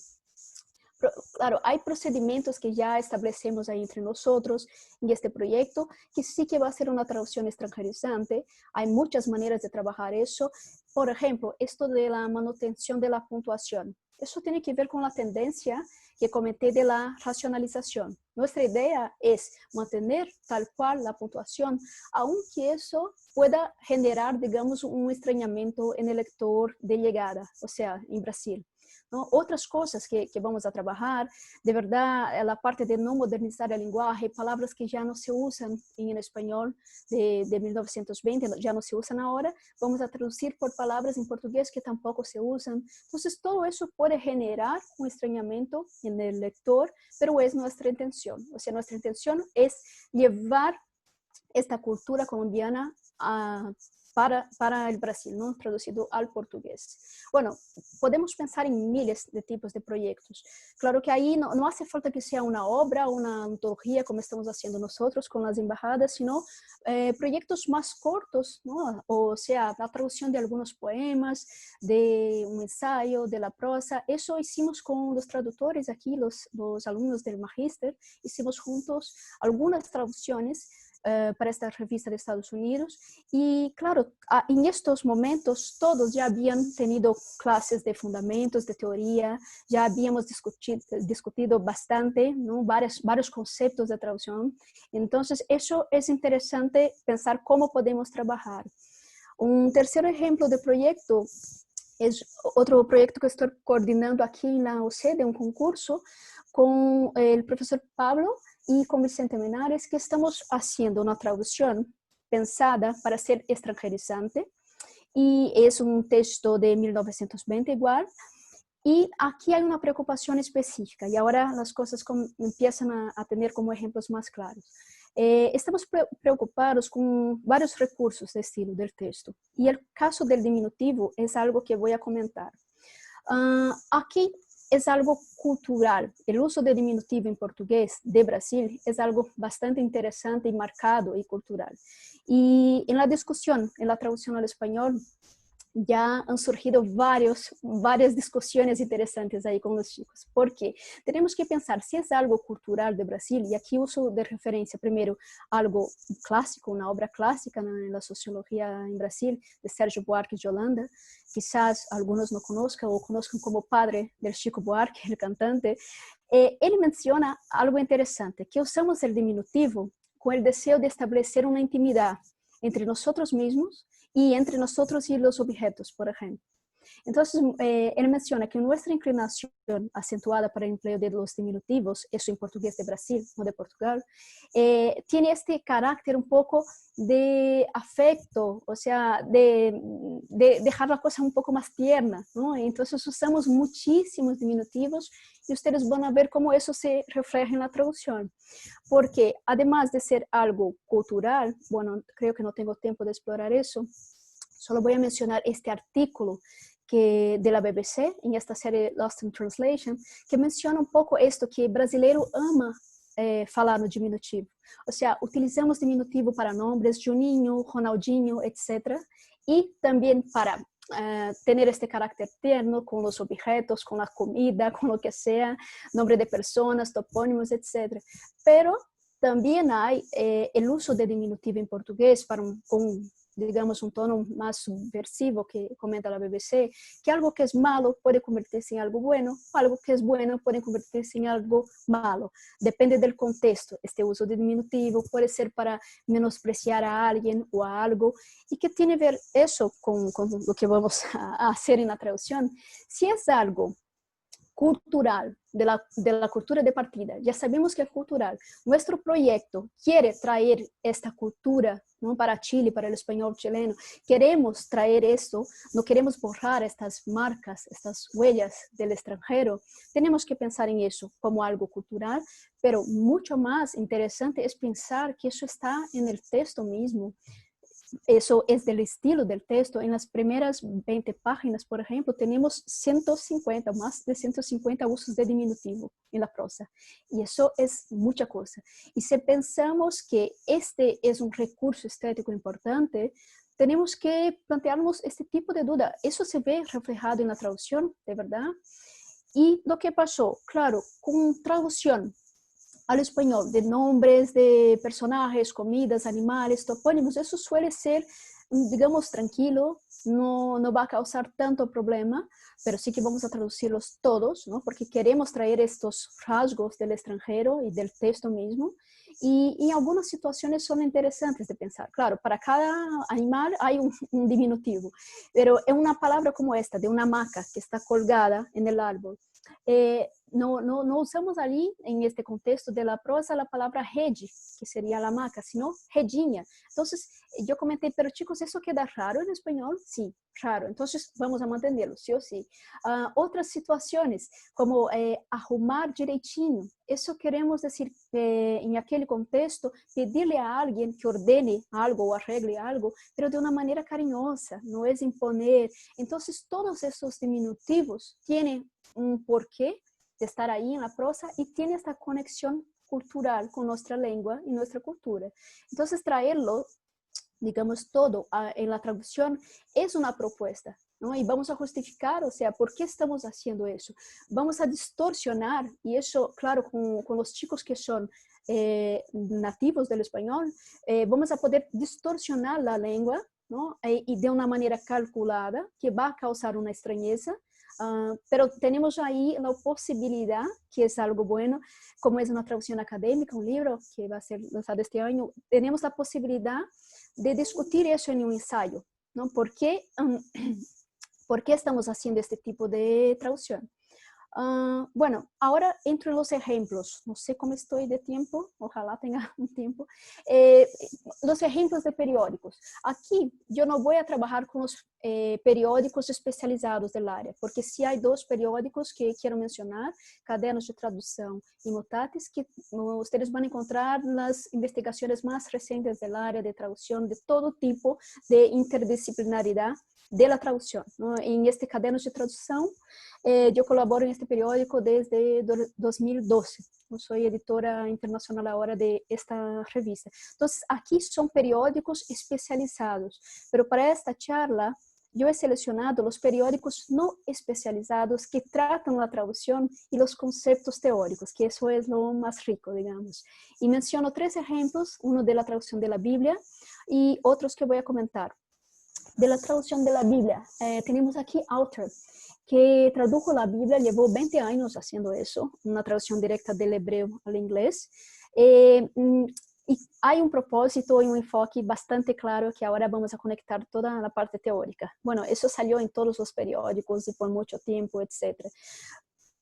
Claro, hay procedimientos que ya establecemos ahí entre nosotros en este proyecto, que sí que va a ser una traducción extranjerizante. Hay muchas maneras de trabajar eso. Por ejemplo, esto de la manutención de la puntuación. Eso tiene que ver con la tendencia que comenté de la racionalización. Nuestra idea es mantener tal cual la puntuación, aunque eso pueda generar, digamos, un extrañamiento en el lector de llegada, o sea, en Brasil, ¿no? Otras cosas que vamos a trabajar, de verdad, la parte de no modernizar el lenguaje, palabras que ya no se usan en el español de 1920, ya no se usan ahora, vamos a traducir por palabras en portugués que tampoco se usan. Entonces, todo eso puede generar un extrañamiento en el lector, pero es nuestra intención. O sea, nuestra intención es llevar esta cultura colombiana para el Brasil, ¿no? Traducido al portugués. Bueno, podemos pensar en miles de tipos de proyectos. Claro que ahí no hace falta que sea una obra, una antología como estamos haciendo nosotros con las embajadas, sino proyectos más cortos, ¿no? O sea, la traducción de algunos poemas, de un ensayo, de la prosa. Eso hicimos con los traductores aquí, los alumnos del magíster. Hicimos juntos algunas traducciones para esta revista de Estados Unidos. Y claro, en estos momentos todos ya habían tenido clases de fundamentos, de teoría, ya habíamos discutido bastante, ¿no? varios conceptos de traducción. Entonces, eso es interesante pensar cómo podemos trabajar. Un tercer ejemplo de proyecto es otro proyecto que estoy coordinando aquí en la UC, de un concurso con el profesor Pablo y con Vicente Menares, que estamos haciendo una traducción pensada para ser extranjerizante, y es un texto de 1920 igual, y aquí hay una preocupación específica, y ahora las cosas empiezan a tener como ejemplos más claros. Estamos preocupados con varios recursos de estilo del texto, y el caso del diminutivo es algo que voy a comentar. Aquí es algo cultural. El uso de diminutivo en portugués de Brasil es algo bastante interesante y marcado y cultural. Y en la discusión, en la traducción al español, ya han surgido varias discusiones interesantes ahí con los chicos, porque tenemos que pensar si es algo cultural de Brasil, y aquí uso de referencia primero algo clásico, una obra clásica en la sociología en Brasil, de Sérgio Buarque de Holanda, quizás algunos no conozcan o conozcan como padre del Chico Buarque, el cantante. Él menciona algo interesante, que usamos el diminutivo con el deseo de establecer una intimidad entre nosotros mismos y entre nosotros y los objetos, por ejemplo. Entonces, él menciona que nuestra inclinación acentuada para el empleo de los diminutivos, eso en portugués de Brasil o de Portugal, tiene este carácter un poco de afecto, o sea, de dejar la cosa un poco más tierna, ¿no? Entonces usamos muchísimos diminutivos y ustedes van a ver cómo eso se refleja en la traducción. Porque además de ser algo cultural, bueno, creo que no tengo tiempo de explorar eso, solo voy a mencionar este artículo de la BBC, en esta serie Lost in Translation, que menciona un poco esto, que brasileiro ama falar no diminutivo. O sea, utilizamos diminutivo para nombres, Juninho, Ronaldinho, etc. Y también para tener este carácter tierno con los objetos, con la comida, con lo que sea, nombre de personas, topónimos, etc. Pero también hay el uso de diminutivo en portugués para con digamos, un tono más subversivo que comenta la BBC, que algo que es malo puede convertirse en algo bueno, algo que es bueno puede convertirse en algo malo. Depende del contexto. Este uso de diminutivo puede ser para menospreciar a alguien o a algo. ¿Y qué tiene que ver eso con lo que vamos a hacer en la traducción? Si es algo cultural, de la cultura de partida. Ya sabemos que es cultural. Nuestro proyecto quiere traer esta cultura, ¿no? Para Chile, para el español chileno. Queremos traer esto, no queremos borrar estas marcas, estas huellas del extranjero. Tenemos que pensar en eso como algo cultural, pero mucho más interesante es pensar que eso está en el texto mismo. Eso es del estilo del texto. En las primeras 20 páginas, por ejemplo, tenemos 150, más de 150 usos de diminutivo en la prosa. Y eso es mucha cosa. Y si pensamos que este es un recurso estético importante, tenemos que plantearnos este tipo de duda. Eso se ve reflejado en la traducción, de verdad. Y lo que pasó, claro, con traducción al español, de nombres de personajes, comidas, animales, topónimos, eso suele ser, digamos, tranquilo, no va a causar tanto problema, pero sí que vamos a traducirlos todos, ¿no? Porque queremos traer estos rasgos del extranjero y del texto mismo. Y algunas situaciones son interesantes de pensar. Claro, para cada animal hay un diminutivo, pero en una palabra como esta, de una hamaca que está colgada en el árbol, no usamos allí, en este contexto de la prosa, la palabra rede, que sería la hamaca, sino redinha. Entonces, yo comenté, pero chicos, ¿eso queda raro en español? Sí, raro. Entonces, vamos a mantenerlo, sí o sí. Otras situaciones, como arrumar direitinho. Eso queremos decir, en aquel contexto, pedirle a alguien que ordene algo o arregle algo, pero de una manera cariñosa, no es imponer. Entonces, todos esos diminutivos tienen un porqué de estar ahí en la prosa y tiene esta conexión cultural con nuestra lengua y nuestra cultura. Entonces, traerlo, digamos, todo en la traducción es una propuesta, ¿no? Y vamos a justificar, o sea, ¿por qué estamos haciendo eso? Vamos a distorsionar, y eso, claro, con los chicos que son nativos del español, vamos a poder distorsionar la lengua, ¿no? Y de una manera calculada, que va a causar una extrañeza. Pero tenemos ahí la posibilidad, que es algo bueno, como es una traducción académica, un libro que va a ser lanzado este año, tenemos la posibilidad de discutir eso en un ensayo, ¿no? ¿Por qué estamos haciendo este tipo de traducción? Bueno, ahora entro en los ejemplos. No sé cómo estoy de tiempo, ojalá tenga un tiempo. Los ejemplos de periódicos. Aquí yo no voy a trabajar con los periódicos especializados del área, porque sí hay dos periódicos que quiero mencionar, Cadernos de Traducción y Mutatis, que ustedes van a encontrar las investigaciones más recientes del área de traducción de todo tipo de interdisciplinaridad de la traducción, ¿no? En este Cadernos de Traducción, yo colaboro en este periódico desde 2012. Yo soy editora internacional ahora de esta revista. Entonces, aquí son periódicos especializados, pero para esta charla yo he seleccionado los periódicos no especializados que tratan la traducción y los conceptos teóricos, que eso es lo más rico, digamos. Y menciono 3 ejemplos, uno de la traducción de la Biblia y otros que voy a comentar. De la traducción de la Biblia, tenemos aquí Alter, que tradujo la Biblia, llevó 20 años haciendo eso, una traducción directa del hebreo al inglés. Y hay un propósito y un enfoque bastante claro que ahora vamos a conectar toda la parte teórica. Bueno, eso salió en todos los periódicos y por mucho tiempo, etc.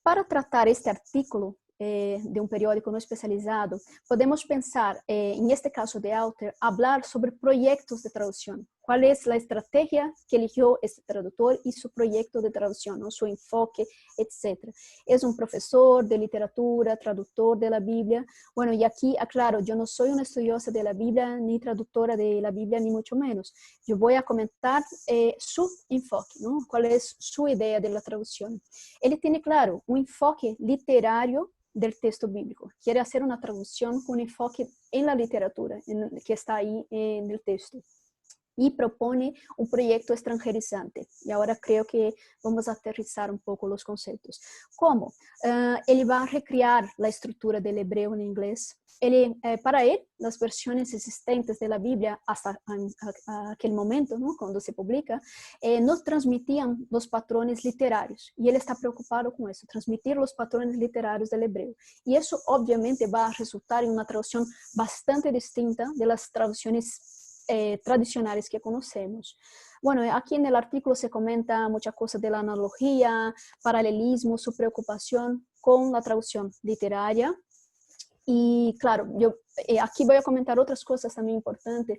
Para tratar este artículo de un periódico no especializado, podemos pensar, en este caso de Alter, hablar sobre proyectos de traducción. ¿Cuál es la estrategia que eligió este traductor y su proyecto de traducción, ¿no? Su enfoque, etc.? Es un profesor de literatura, traductor de la Biblia. Bueno, y aquí aclaro, yo no soy una estudiosa de la Biblia, ni traductora de la Biblia, ni mucho menos. Yo voy a comentar su enfoque, ¿no? ¿Cuál es su idea de la traducción? Él tiene claro un enfoque literario del texto bíblico. Quiere hacer una traducción con enfoque en la literatura que está ahí en el texto. Y propone un proyecto extranjerizante. Y ahora creo que vamos a aterrizar un poco los conceptos. ¿Cómo? Él va a recrear la estructura del hebreo en inglés. Para él, las versiones existentes de la Biblia hasta aquel momento, ¿no? Cuando se publica, no transmitían los patrones literarios. Y él está preocupado con eso, transmitir los patrones literarios del hebreo. Y eso obviamente va a resultar en una traducción bastante distinta de las traducciones tradicionales que conocemos. Bueno, aquí en el artículo se comenta muchas cosas de la analogía, paralelismo, su preocupación con la traducción literaria. Y claro, yo aquí voy a comentar otras cosas también importantes,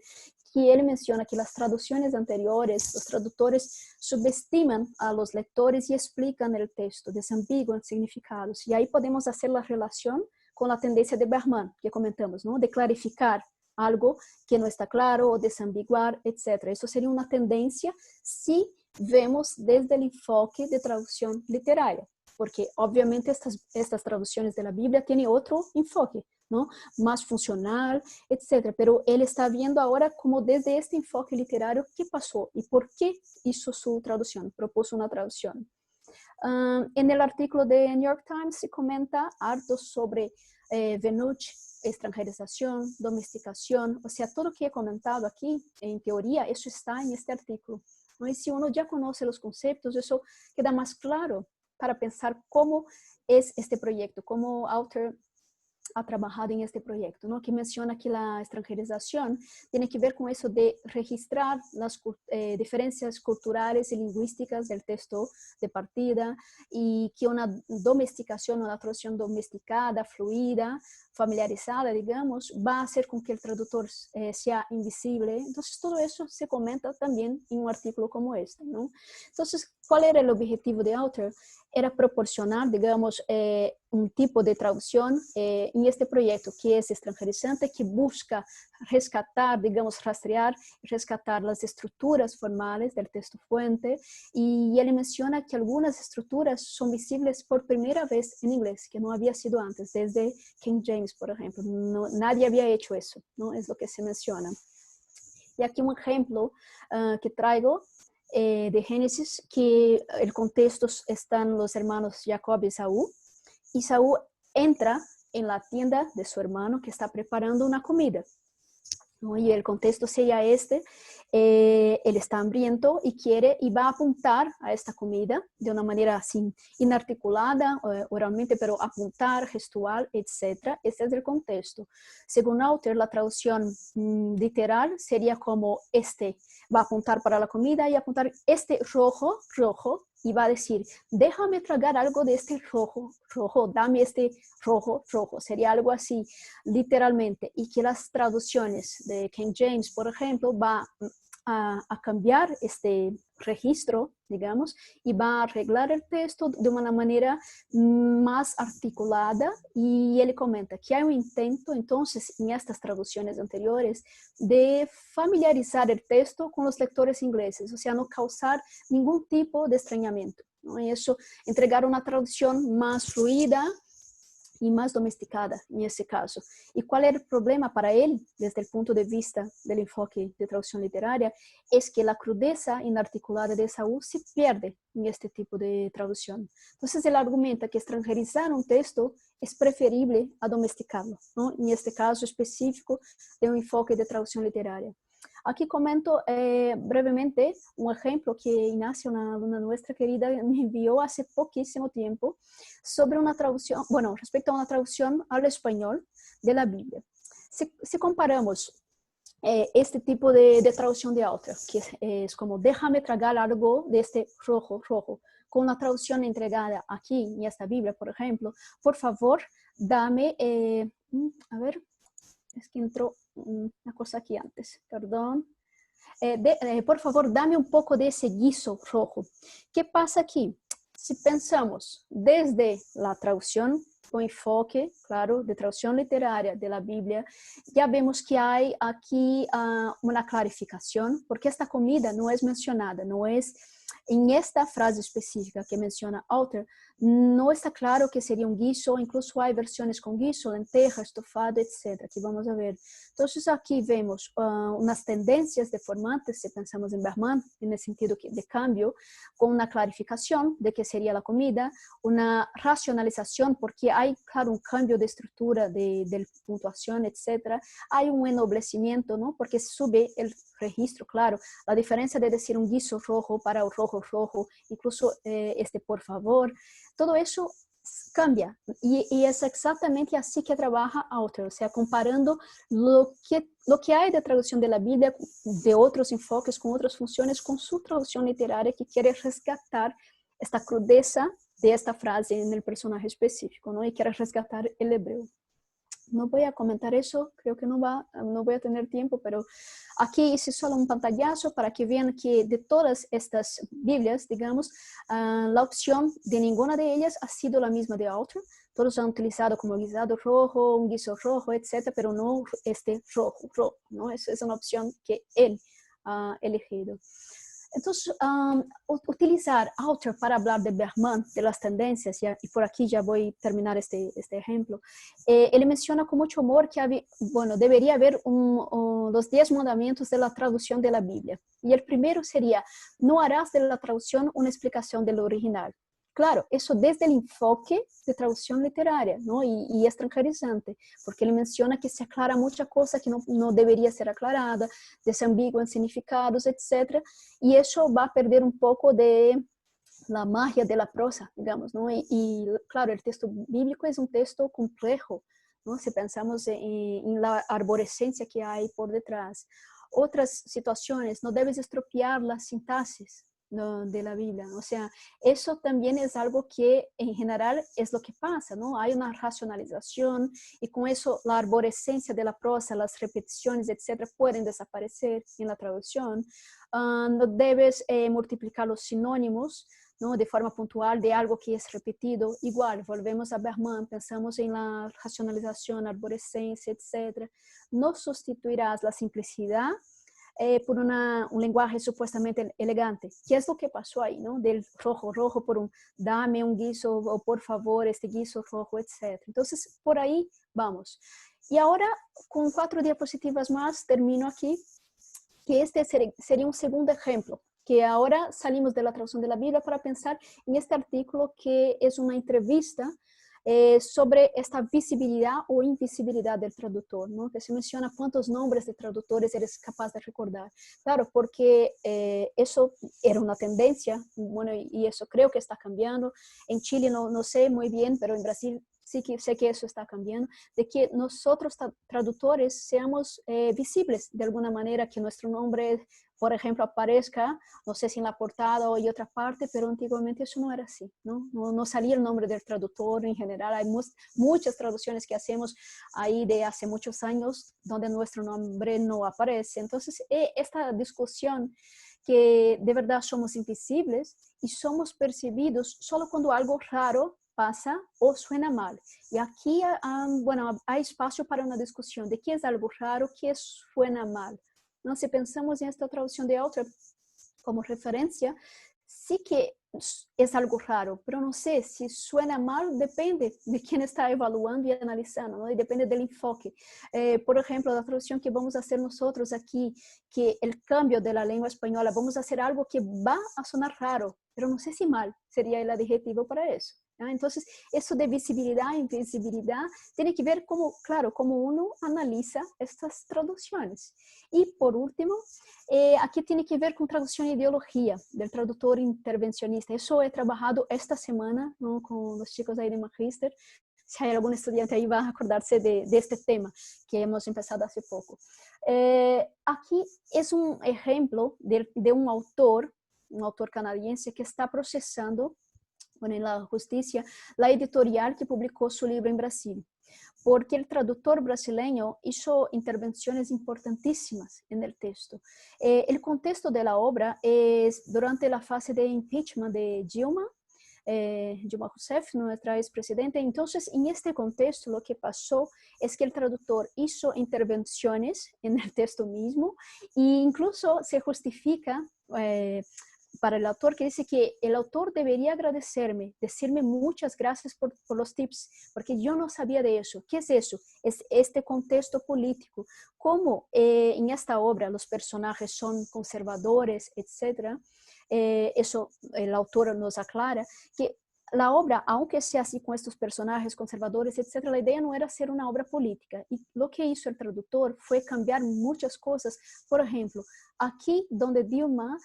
que él menciona que las traducciones anteriores, los traductores subestiman a los lectores y explican el texto, desambiguan significados. Y ahí podemos hacer la relación con la tendencia de Bergman, que comentamos, ¿no? De clarificar algo que no está claro o desambiguar, etc. Eso sería una tendencia si vemos desde el enfoque de traducción literaria, porque obviamente estas traducciones de la Biblia tienen otro enfoque, ¿no? Más funcional, etc. Pero él está viendo ahora como desde este enfoque literario qué pasó y por qué hizo su traducción, propuso una traducción. En el artículo de New York Times se comenta harto sobre Venuch, extranjerización, domesticación, o sea, todo lo que he comentado aquí, en teoría, eso está en este artículo, ¿no? Y si uno ya conoce los conceptos, eso queda más claro para pensar cómo es este proyecto, cómo Alter ha trabajado en este proyecto, ¿no? Que menciona que la extranjerización tiene que ver con eso de registrar las diferencias culturales y lingüísticas del texto de partida y que una domesticación, una traducción domesticada, fluida, familiarizada, digamos, va a hacer con que el traductor sea invisible. Entonces, todo eso se comenta también en un artículo como este, ¿no? Entonces, ¿cuál era el objetivo de Alter? Era proporcionar, digamos, un tipo de traducción en este proyecto que es extranjerizante, que busca rescatar, digamos, rastrear, rescatar las estructuras formales del texto fuente, y él menciona que algunas estructuras son visibles por primera vez en inglés, que no había sido antes, desde King James, por ejemplo. No, nadie había hecho eso, ¿no? Es lo que se menciona. Y aquí un ejemplo que traigo de Génesis, que el contexto están los hermanos Jacob y Esaú entra en la tienda de su hermano que está preparando una comida, ¿no? Y el contexto sería este, él está hambriento y va a apuntar a esta comida de una manera así inarticulada, oralmente, pero apuntar, gestual, etc. Ese es el contexto. Según Alter, la traducción literal sería como va a apuntar para la comida y apuntar rojo, y va a decir, déjame tragar algo de este rojo, dame este rojo. Sería algo así, literalmente. Y que las traducciones de King James, por ejemplo, va a cambiar este registro, digamos, y va a arreglar el texto de una manera más articulada. Y él comenta que hay un intento, entonces, en estas traducciones anteriores, de familiarizar el texto con los lectores ingleses, o sea, no causar ningún tipo de extrañamiento, ¿no? Y eso, entregar una traducción más fluida y más domesticada en ese caso. ¿Y cuál era el problema para él desde el punto de vista del enfoque de traducción literaria? Es que la crudeza inarticulada de Esaú se pierde en este tipo de traducción. Entonces él argumenta que extranjerizar un texto es preferible a domesticarlo, ¿no? En este caso específico de un enfoque de traducción literaria. Aquí comento brevemente un ejemplo que Ignacia, una alumna nuestra querida, me envió hace poquísimo tiempo sobre una traducción, bueno, respecto a una traducción al español de la Biblia. Si comparamos este tipo de traducción de autor, que es como déjame tragar algo de este rojo, rojo, con una traducción entregada aquí en esta Biblia, por ejemplo, por favor, dame, a ver, es que entró una cosa aquí antes, perdón. Por favor, dame un poco de ese guiso rojo. ¿Qué pasa aquí? Si pensamos desde la traducción o enfoque, claro, de traducción literaria de la Biblia, ya vemos que hay aquí una clarificación, porque esta comida no es mencionada, no es en esta frase específica que menciona author, no está claro que sería un guiso, incluso hay versiones con guiso, lenteja, estofado, etcétera, que vamos a ver. Entonces aquí vemos unas tendencias deformantes, si pensamos en Bergman, en el sentido de cambio, con una clarificación de qué sería la comida, una racionalización, porque hay, claro, un cambio de estructura, de puntuación, etcétera. Hay un ennoblecimiento, ¿no? Porque sube el registro, claro. La diferencia de decir un guiso rojo para un rojo rojo, incluso por favor, todo eso cambia y es exactamente así que trabaja autor, o sea, comparando lo que hay de traducción de la Biblia de otros enfoques, con otras funciones, con su traducción literaria que quiere rescatar esta crudeza de esta frase en el personaje específico, ¿no? Y quiere rescatar el hebreo. No voy a comentar eso, creo que no voy a tener tiempo, pero aquí hice solo un pantallazo para que vean que de todas estas Biblias, digamos, la opción de ninguna de ellas ha sido la misma de autor. Todos han utilizado como guisado rojo, un guiso rojo, etcétera, pero no este rojo, ¿no? Eso es una opción que él ha elegido. Entonces, utilizar autor para hablar de Bergman, de las tendencias, y por aquí ya voy a terminar este ejemplo. Él menciona con mucho humor que debería haber los 10 mandamientos de la traducción de la Biblia. Y el primero sería, no harás de la traducción una explicación del original. Claro, eso desde el enfoque de traducción literaria, ¿no? Y extranjerizante, porque él menciona que se aclara mucha cosa que no debería ser aclarada, desambigua en significados, etc. Y eso va a perder un poco de la magia de la prosa, digamos, ¿no? Y claro, el texto bíblico es un texto complejo, ¿no? Si pensamos en la arborescencia que hay por detrás. Otras situaciones, no debes estropear la sintaxis de la Biblia, o sea, eso también es algo que en general es lo que pasa, ¿no? Hay una racionalización y con eso la arborescencia de la prosa, las repeticiones, etcétera, pueden desaparecer en la traducción. No debes multiplicar los sinónimos, ¿no? De forma puntual de algo que es repetido. Igual, volvemos a Bergman, pensamos en la racionalización, arborescencia, etc. No sustituirás la simplicidad por un lenguaje supuestamente elegante. ¿Qué es lo que pasó ahí, no? Del rojo, rojo por un dame un guiso o por favor este guiso rojo, etc. Entonces, por ahí vamos. Y ahora, con 4 diapositivas más, termino aquí, que este sería un segundo ejemplo, que ahora salimos de la traducción de la Biblia para pensar en este artículo que es una entrevista sobre esta visibilidad o invisibilidad del traductor, ¿no? Que se menciona cuántos nombres de traductores eres capaz de recordar. Claro, porque eso era una tendencia, bueno, y eso creo que está cambiando. En Chile no sé muy bien, pero en Brasil sí que sé que eso está cambiando, de que nosotros traductores seamos visibles de alguna manera, que nuestro nombre por ejemplo, aparezca, no sé si en la portada o en otra parte, pero antiguamente eso no era así, ¿no? No salía el nombre del traductor en general. Hay muchas traducciones que hacemos ahí de hace muchos años donde nuestro nombre no aparece. Entonces, esta discusión que de verdad somos invisibles y somos percibidos solo cuando algo raro pasa o suena mal. Y aquí, bueno, hay espacio para una discusión de qué es algo raro, qué suena mal. ¿No? Si pensamos en esta traducción de otra como referencia, sí que es algo raro, pero no sé si suena mal, depende de quién está evaluando y analizando, ¿no? Y depende del enfoque. Por ejemplo, la traducción que vamos a hacer nosotros aquí, que el cambio de la lengua española, vamos a hacer algo que va a sonar raro, pero no sé si mal sería el adjetivo para eso. Entonces, eso de visibilidad e invisibilidad tiene que ver como, claro, cómo uno analiza estas traducciones. Y por último, aquí tiene que ver con traducción e ideología del traductor intervencionista. Eso he trabajado esta semana, ¿no? Con los chicos ahí de Magister. Si hay algún estudiante ahí va a acordarse de este tema que hemos empezado hace poco. Aquí es un ejemplo de un autor canadiense que está procesando, bueno, en la justicia, la editorial que publicó su libro en Brasil, porque el traductor brasileño hizo intervenciones importantísimas en el texto. El contexto de la obra es durante la fase de impeachment de Dilma Rousseff, nuestra expresidenta. Entonces, en este contexto, lo que pasó es que el traductor hizo intervenciones en el texto mismo e incluso se justifica para el autor, que dice que el autor debería agradecerme, decirme muchas gracias por los tips, porque yo no sabía de eso. ¿Qué es eso? Es este contexto político. Cómo en esta obra los personajes son conservadores, etc. Eso el autor nos aclara, que la obra, aunque sea así con estos personajes conservadores, etc., la idea no era ser una obra política. Y lo que hizo el traductor fue cambiar muchas cosas. Por ejemplo, aquí donde Dilma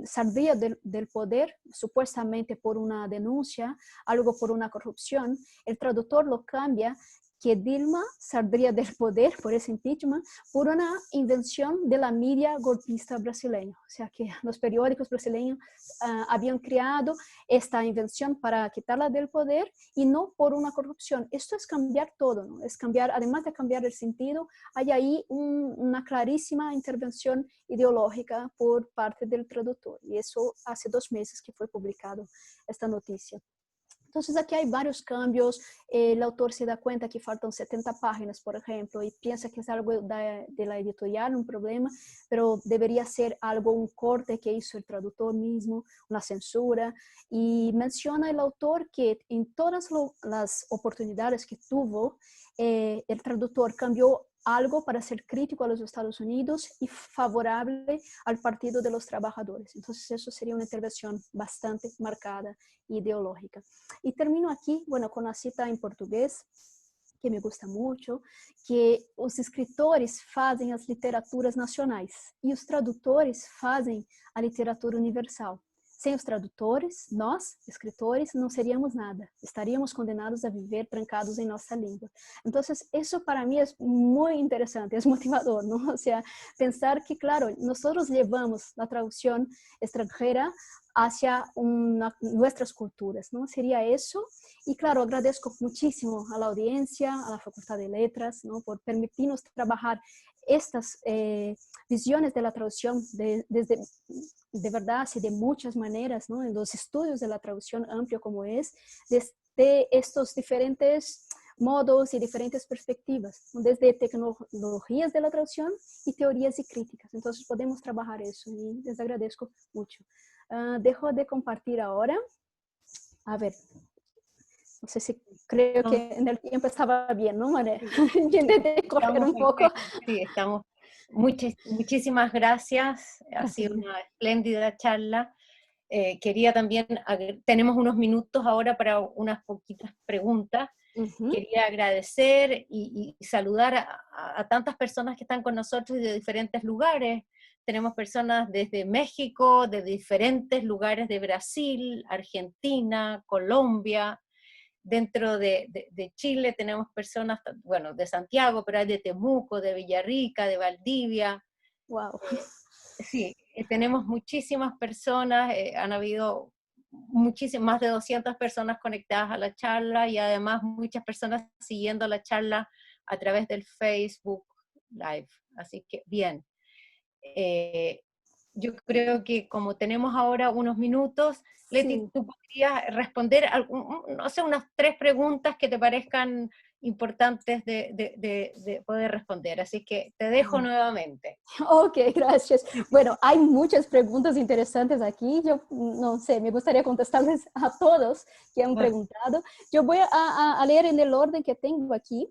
saldría del poder, supuestamente por una denuncia, algo por una corrupción, el traductor lo cambia, que Dilma saldría del poder por ese impeachment por una invención de la media golpista brasileña. O sea que los periódicos brasileños habían creado esta invención para quitarla del poder y no por una corrupción. Esto es cambiar todo, ¿no? Es cambiar, además de cambiar el sentido, hay ahí una clarísima intervención ideológica por parte del traductor. Y eso hace 2 meses que fue publicado esta noticia. Entonces aquí hay varios cambios, el autor se da cuenta que faltan 70 páginas, por ejemplo, y piensa que es algo de la editorial, un problema, pero debería ser algo, un corte que hizo el traductor mismo, una censura, y menciona el autor que en todas las oportunidades que tuvo, el traductor cambió algo para ser crítico a los Estados Unidos y favorable al Partido de los Trabajadores. Entonces eso sería una intervención bastante marcada e ideológica. Y termino aquí, bueno, con una cita en portugués que me gusta mucho, que os escritores fazem as literaturas nacionais e os tradutores fazem a literatura universal. Sem os tradutores, nós, escritores, não seríamos nada. Estaríamos condenados a viver trancados em nossa língua. Então, isso para mim é muito interessante, é motivador, ¿no? O sea, pensar que, claro, nós levamos a tradução extranjera hacia nuestras culturas, ¿no? Sería eso. Y claro, agradezco muchísimo a la audiencia, a la Facultad de Letras, ¿no? Por permitirnos trabajar estas visiones de la traducción desde, de verdad, así de muchas maneras, ¿no? En los estudios de la traducción amplio como es, desde estos diferentes modos y diferentes perspectivas, desde tecnologías de la traducción y teorías y críticas. Entonces podemos trabajar eso y les agradezco mucho. Dejo de compartir ahora. A ver, no sé si creo que en el tiempo estaba bien, ¿no, María? Intenté correr un poco. Sí, estamos. Muchísimas gracias. Ha sido una espléndida charla. Quería también, tenemos unos minutos ahora para unas poquitas preguntas. Quería agradecer y saludar a tantas personas que están con nosotros de diferentes lugares. Tenemos personas desde México, de diferentes lugares de Brasil, Argentina, Colombia. Dentro de Chile tenemos personas, bueno, de Santiago, pero hay de Temuco, de Villarrica, de Valdivia. Wow. Sí, tenemos muchísimas personas, han habido más de 200 personas conectadas a la charla y además muchas personas siguiendo la charla a través del Facebook Live. Así que bien. Eh, yo creo que como tenemos ahora unos minutos, Leti, Sí. tú podrías responder, no sé, unas 3 preguntas que te parezcan importantes de poder responder. Así que te dejo nuevamente. Ok, gracias. Bueno, hay muchas preguntas interesantes aquí. Yo no sé, me gustaría contestarles a todos que han Bueno, preguntado. Yo voy a leer en el orden que tengo aquí.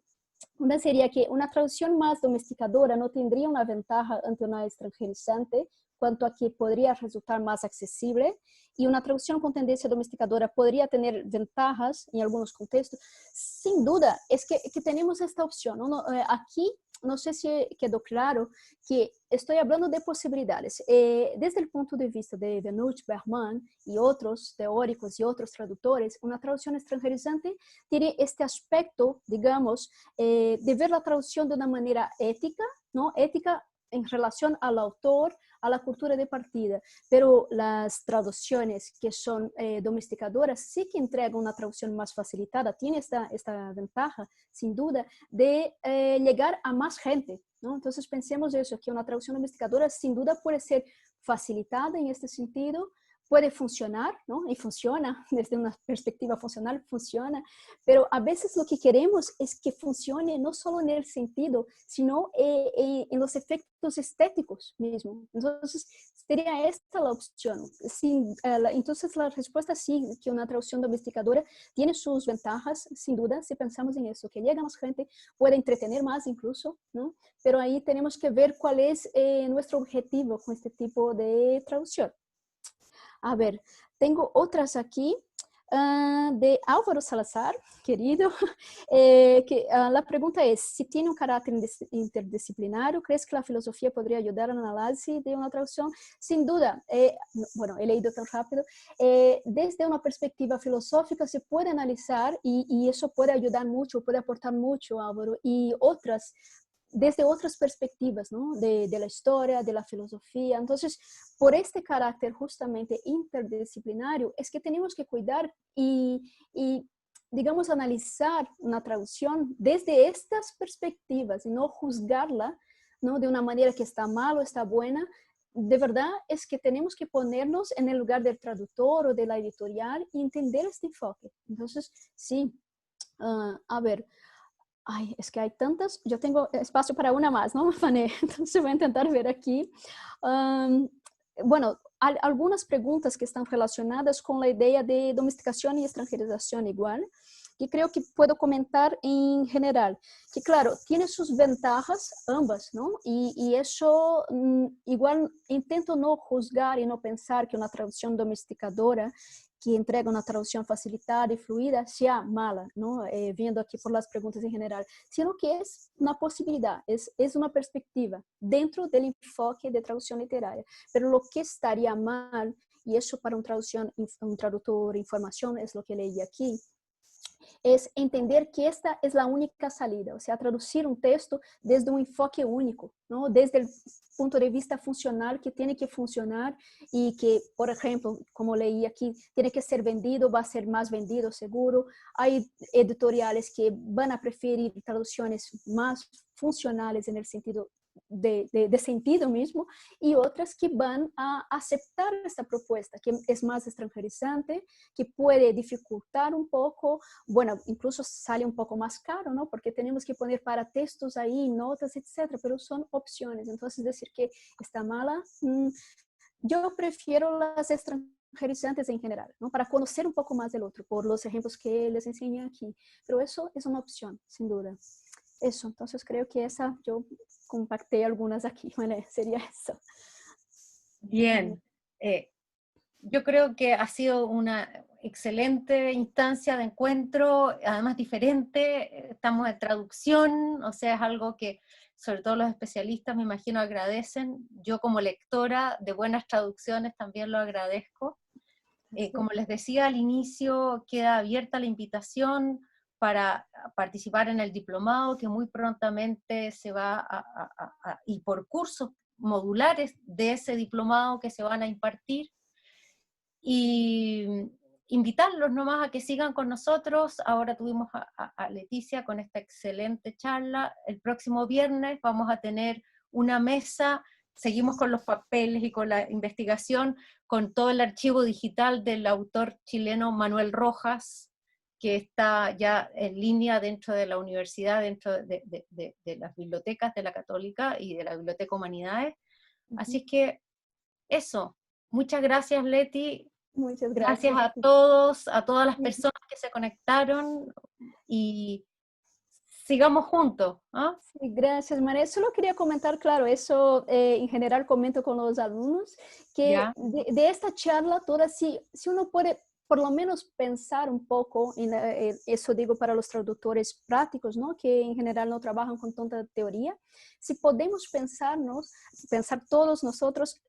Una sería que una traducción más domesticadora no tendría una ventaja ante una extranjerizante cuanto a que podría resultar más accesible, y una traducción con tendencia domesticadora podría tener ventajas en algunos contextos. Sin duda, es que tenemos esta opción, ¿no? Aquí no sé si quedó claro que estoy hablando de posibilidades. Desde el punto de vista de Benoit Bergman y otros teóricos y otros traductores, una traducción extranjerizante tiene este aspecto, digamos, de ver la traducción de una manera ética, ¿no? Ética en relación al autor, a la cultura de partida, pero las traducciones que son domesticadoras sí que entregan una traducción más facilitada, tiene esta ventaja, sin duda, de llegar a más gente, ¿no? Entonces pensemos eso, que una traducción domesticadora sin duda puede ser facilitada en este sentido, puede funcionar, ¿no? Y funciona, desde una perspectiva funcional funciona, pero a veces lo que queremos es que funcione no solo en el sentido, sino en los efectos estéticos mismo. Entonces, sería esta la opción. Entonces, la respuesta sí, que una traducción domesticadora tiene sus ventajas, sin duda, si pensamos en eso, que llega más gente, puede entretener más incluso, ¿no? Pero ahí tenemos que ver cuál es nuestro objetivo con este tipo de traducción. A ver, tengo otras aquí de Álvaro Salazar, querido, la pregunta es, si tiene un carácter interdisciplinario, ¿crees que la filosofía podría ayudar en el análisis de una traducción? Sin duda, bueno, he leído tan rápido, desde una perspectiva filosófica se puede analizar y eso puede ayudar mucho, puede aportar mucho, Álvaro, y otras desde otras perspectivas, ¿no? De la historia, de la filosofía. Entonces, por este carácter justamente interdisciplinario, es que tenemos que cuidar y digamos, analizar una traducción desde estas perspectivas y no juzgarla, ¿no? De una manera que está mal o está buena. De verdad es que tenemos que ponernos en el lugar del traductor o de la editorial y entender este enfoque. Entonces, sí, a ver, ay, es que hay tantas, yo tengo espacio para una más, ¿no, Fanny? Entonces voy a intentar ver aquí. Um, bueno, hay algunas preguntas que están relacionadas con la idea de domesticación y extranjerización igual, que creo que puedo comentar en general, que claro, tiene sus ventajas ambas, ¿no? Y eso igual intento no juzgar y no pensar que una traducción domesticadora que entrega una traducción facilitada y fluida sea mala, ¿no? Viendo aquí por las preguntas en general, sino que es una posibilidad, es una perspectiva dentro del enfoque de traducción literaria. Pero lo que estaría mal, y eso para un traductor de información es lo que leí aquí, es entender que esta es la única salida, o sea, traducir un texto desde un enfoque único, ¿no? Desde el punto de vista funcional, que tiene que funcionar y que, por ejemplo, como leí aquí, tiene que ser vendido, va a ser más vendido seguro. Hay editoriales que van a preferir traducciones más funcionales en el sentido de sentido mismo, y otras que van a aceptar esta propuesta, que es más extranjerizante, que puede dificultar un poco, bueno, incluso sale un poco más caro, ¿no? Porque tenemos que poner para textos ahí, notas, etcétera, pero son opciones. Entonces, decir que está mala, yo prefiero las extranjerizantes en general, ¿no? Para conocer un poco más del otro, por los ejemplos que les enseñé aquí. Pero eso es una opción, sin duda. Eso, entonces creo que esa, yo compacté algunas aquí, ¿vale? Sería eso. bien. Eh, yo creo que ha sido una excelente instancia de encuentro, además diferente, estamos en traducción, o sea, es algo que sobre todo los especialistas me imagino agradecen. Yo como lectora de buenas traducciones también lo agradezco. Como les decía al inicio, queda abierta la invitación para participar en el diplomado, que muy prontamente se va y por cursos modulares de ese diplomado que se van a impartir, y invitarlos nomás a que sigan con nosotros. Ahora tuvimos a Leticia con esta excelente charla. El próximo viernes vamos a tener una mesa, seguimos con los papeles y con la investigación, con todo el archivo digital del autor chileno Manuel Rojas, que está ya en línea dentro de la universidad, dentro de las bibliotecas de la Católica y de la Biblioteca Humanidades. Así es que eso. Muchas gracias, Leti. Muchas Gracias gracias. a todos, a todas las personas que se conectaron, y sigamos juntos. ¿Ah? Sí, gracias, María. Solo quería comentar, claro, eso en general comento con los alumnos, que ¿Ya? de esta charla toda, si uno puede por lo menos pensar un poco, eso digo para los traductores prácticos, ¿no? Que en general no trabajan con tanta teoría, si podemos pensar todos nosotros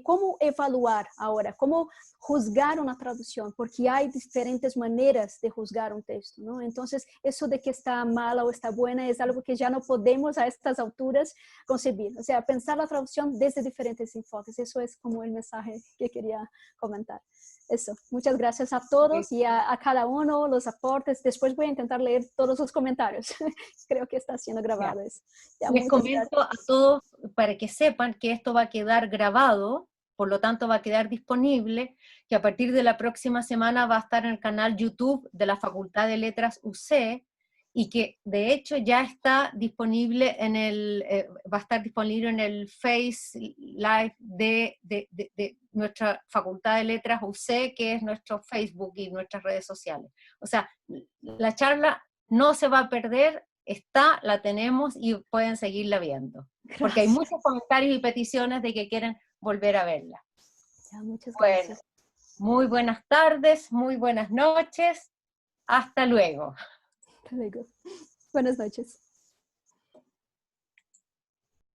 cómo evaluar ahora, cómo juzgar una traducción, porque hay diferentes maneras de juzgar un texto, ¿no? Entonces, eso de que está mala o está buena es algo que ya no podemos a estas alturas concebir. O sea, pensar la traducción desde diferentes enfoques. Eso es como el mensaje que quería comentar. Eso, muchas gracias a todos y a cada uno, los aportes. Después voy a intentar leer todos los comentarios. Creo que está siendo grabado eso. Ya, Les comento a todos para que sepan que esto va a quedar grabado, por lo tanto va a quedar disponible, que a partir de la próxima semana va a estar en el canal YouTube de la Facultad de Letras UC, y que de hecho ya está disponible va a estar disponible en el Face Live de nuestra Facultad de Letras UC, que es nuestro Facebook y nuestras redes sociales. O sea, la charla no se va a perder, está, la tenemos y pueden seguirla viendo. Gracias. Porque hay muchos comentarios y peticiones de que quieren volver a verla. Ya, muchas bueno, gracias. Muy buenas tardes, muy buenas noches. Hasta luego. Hasta luego. Buenas noches.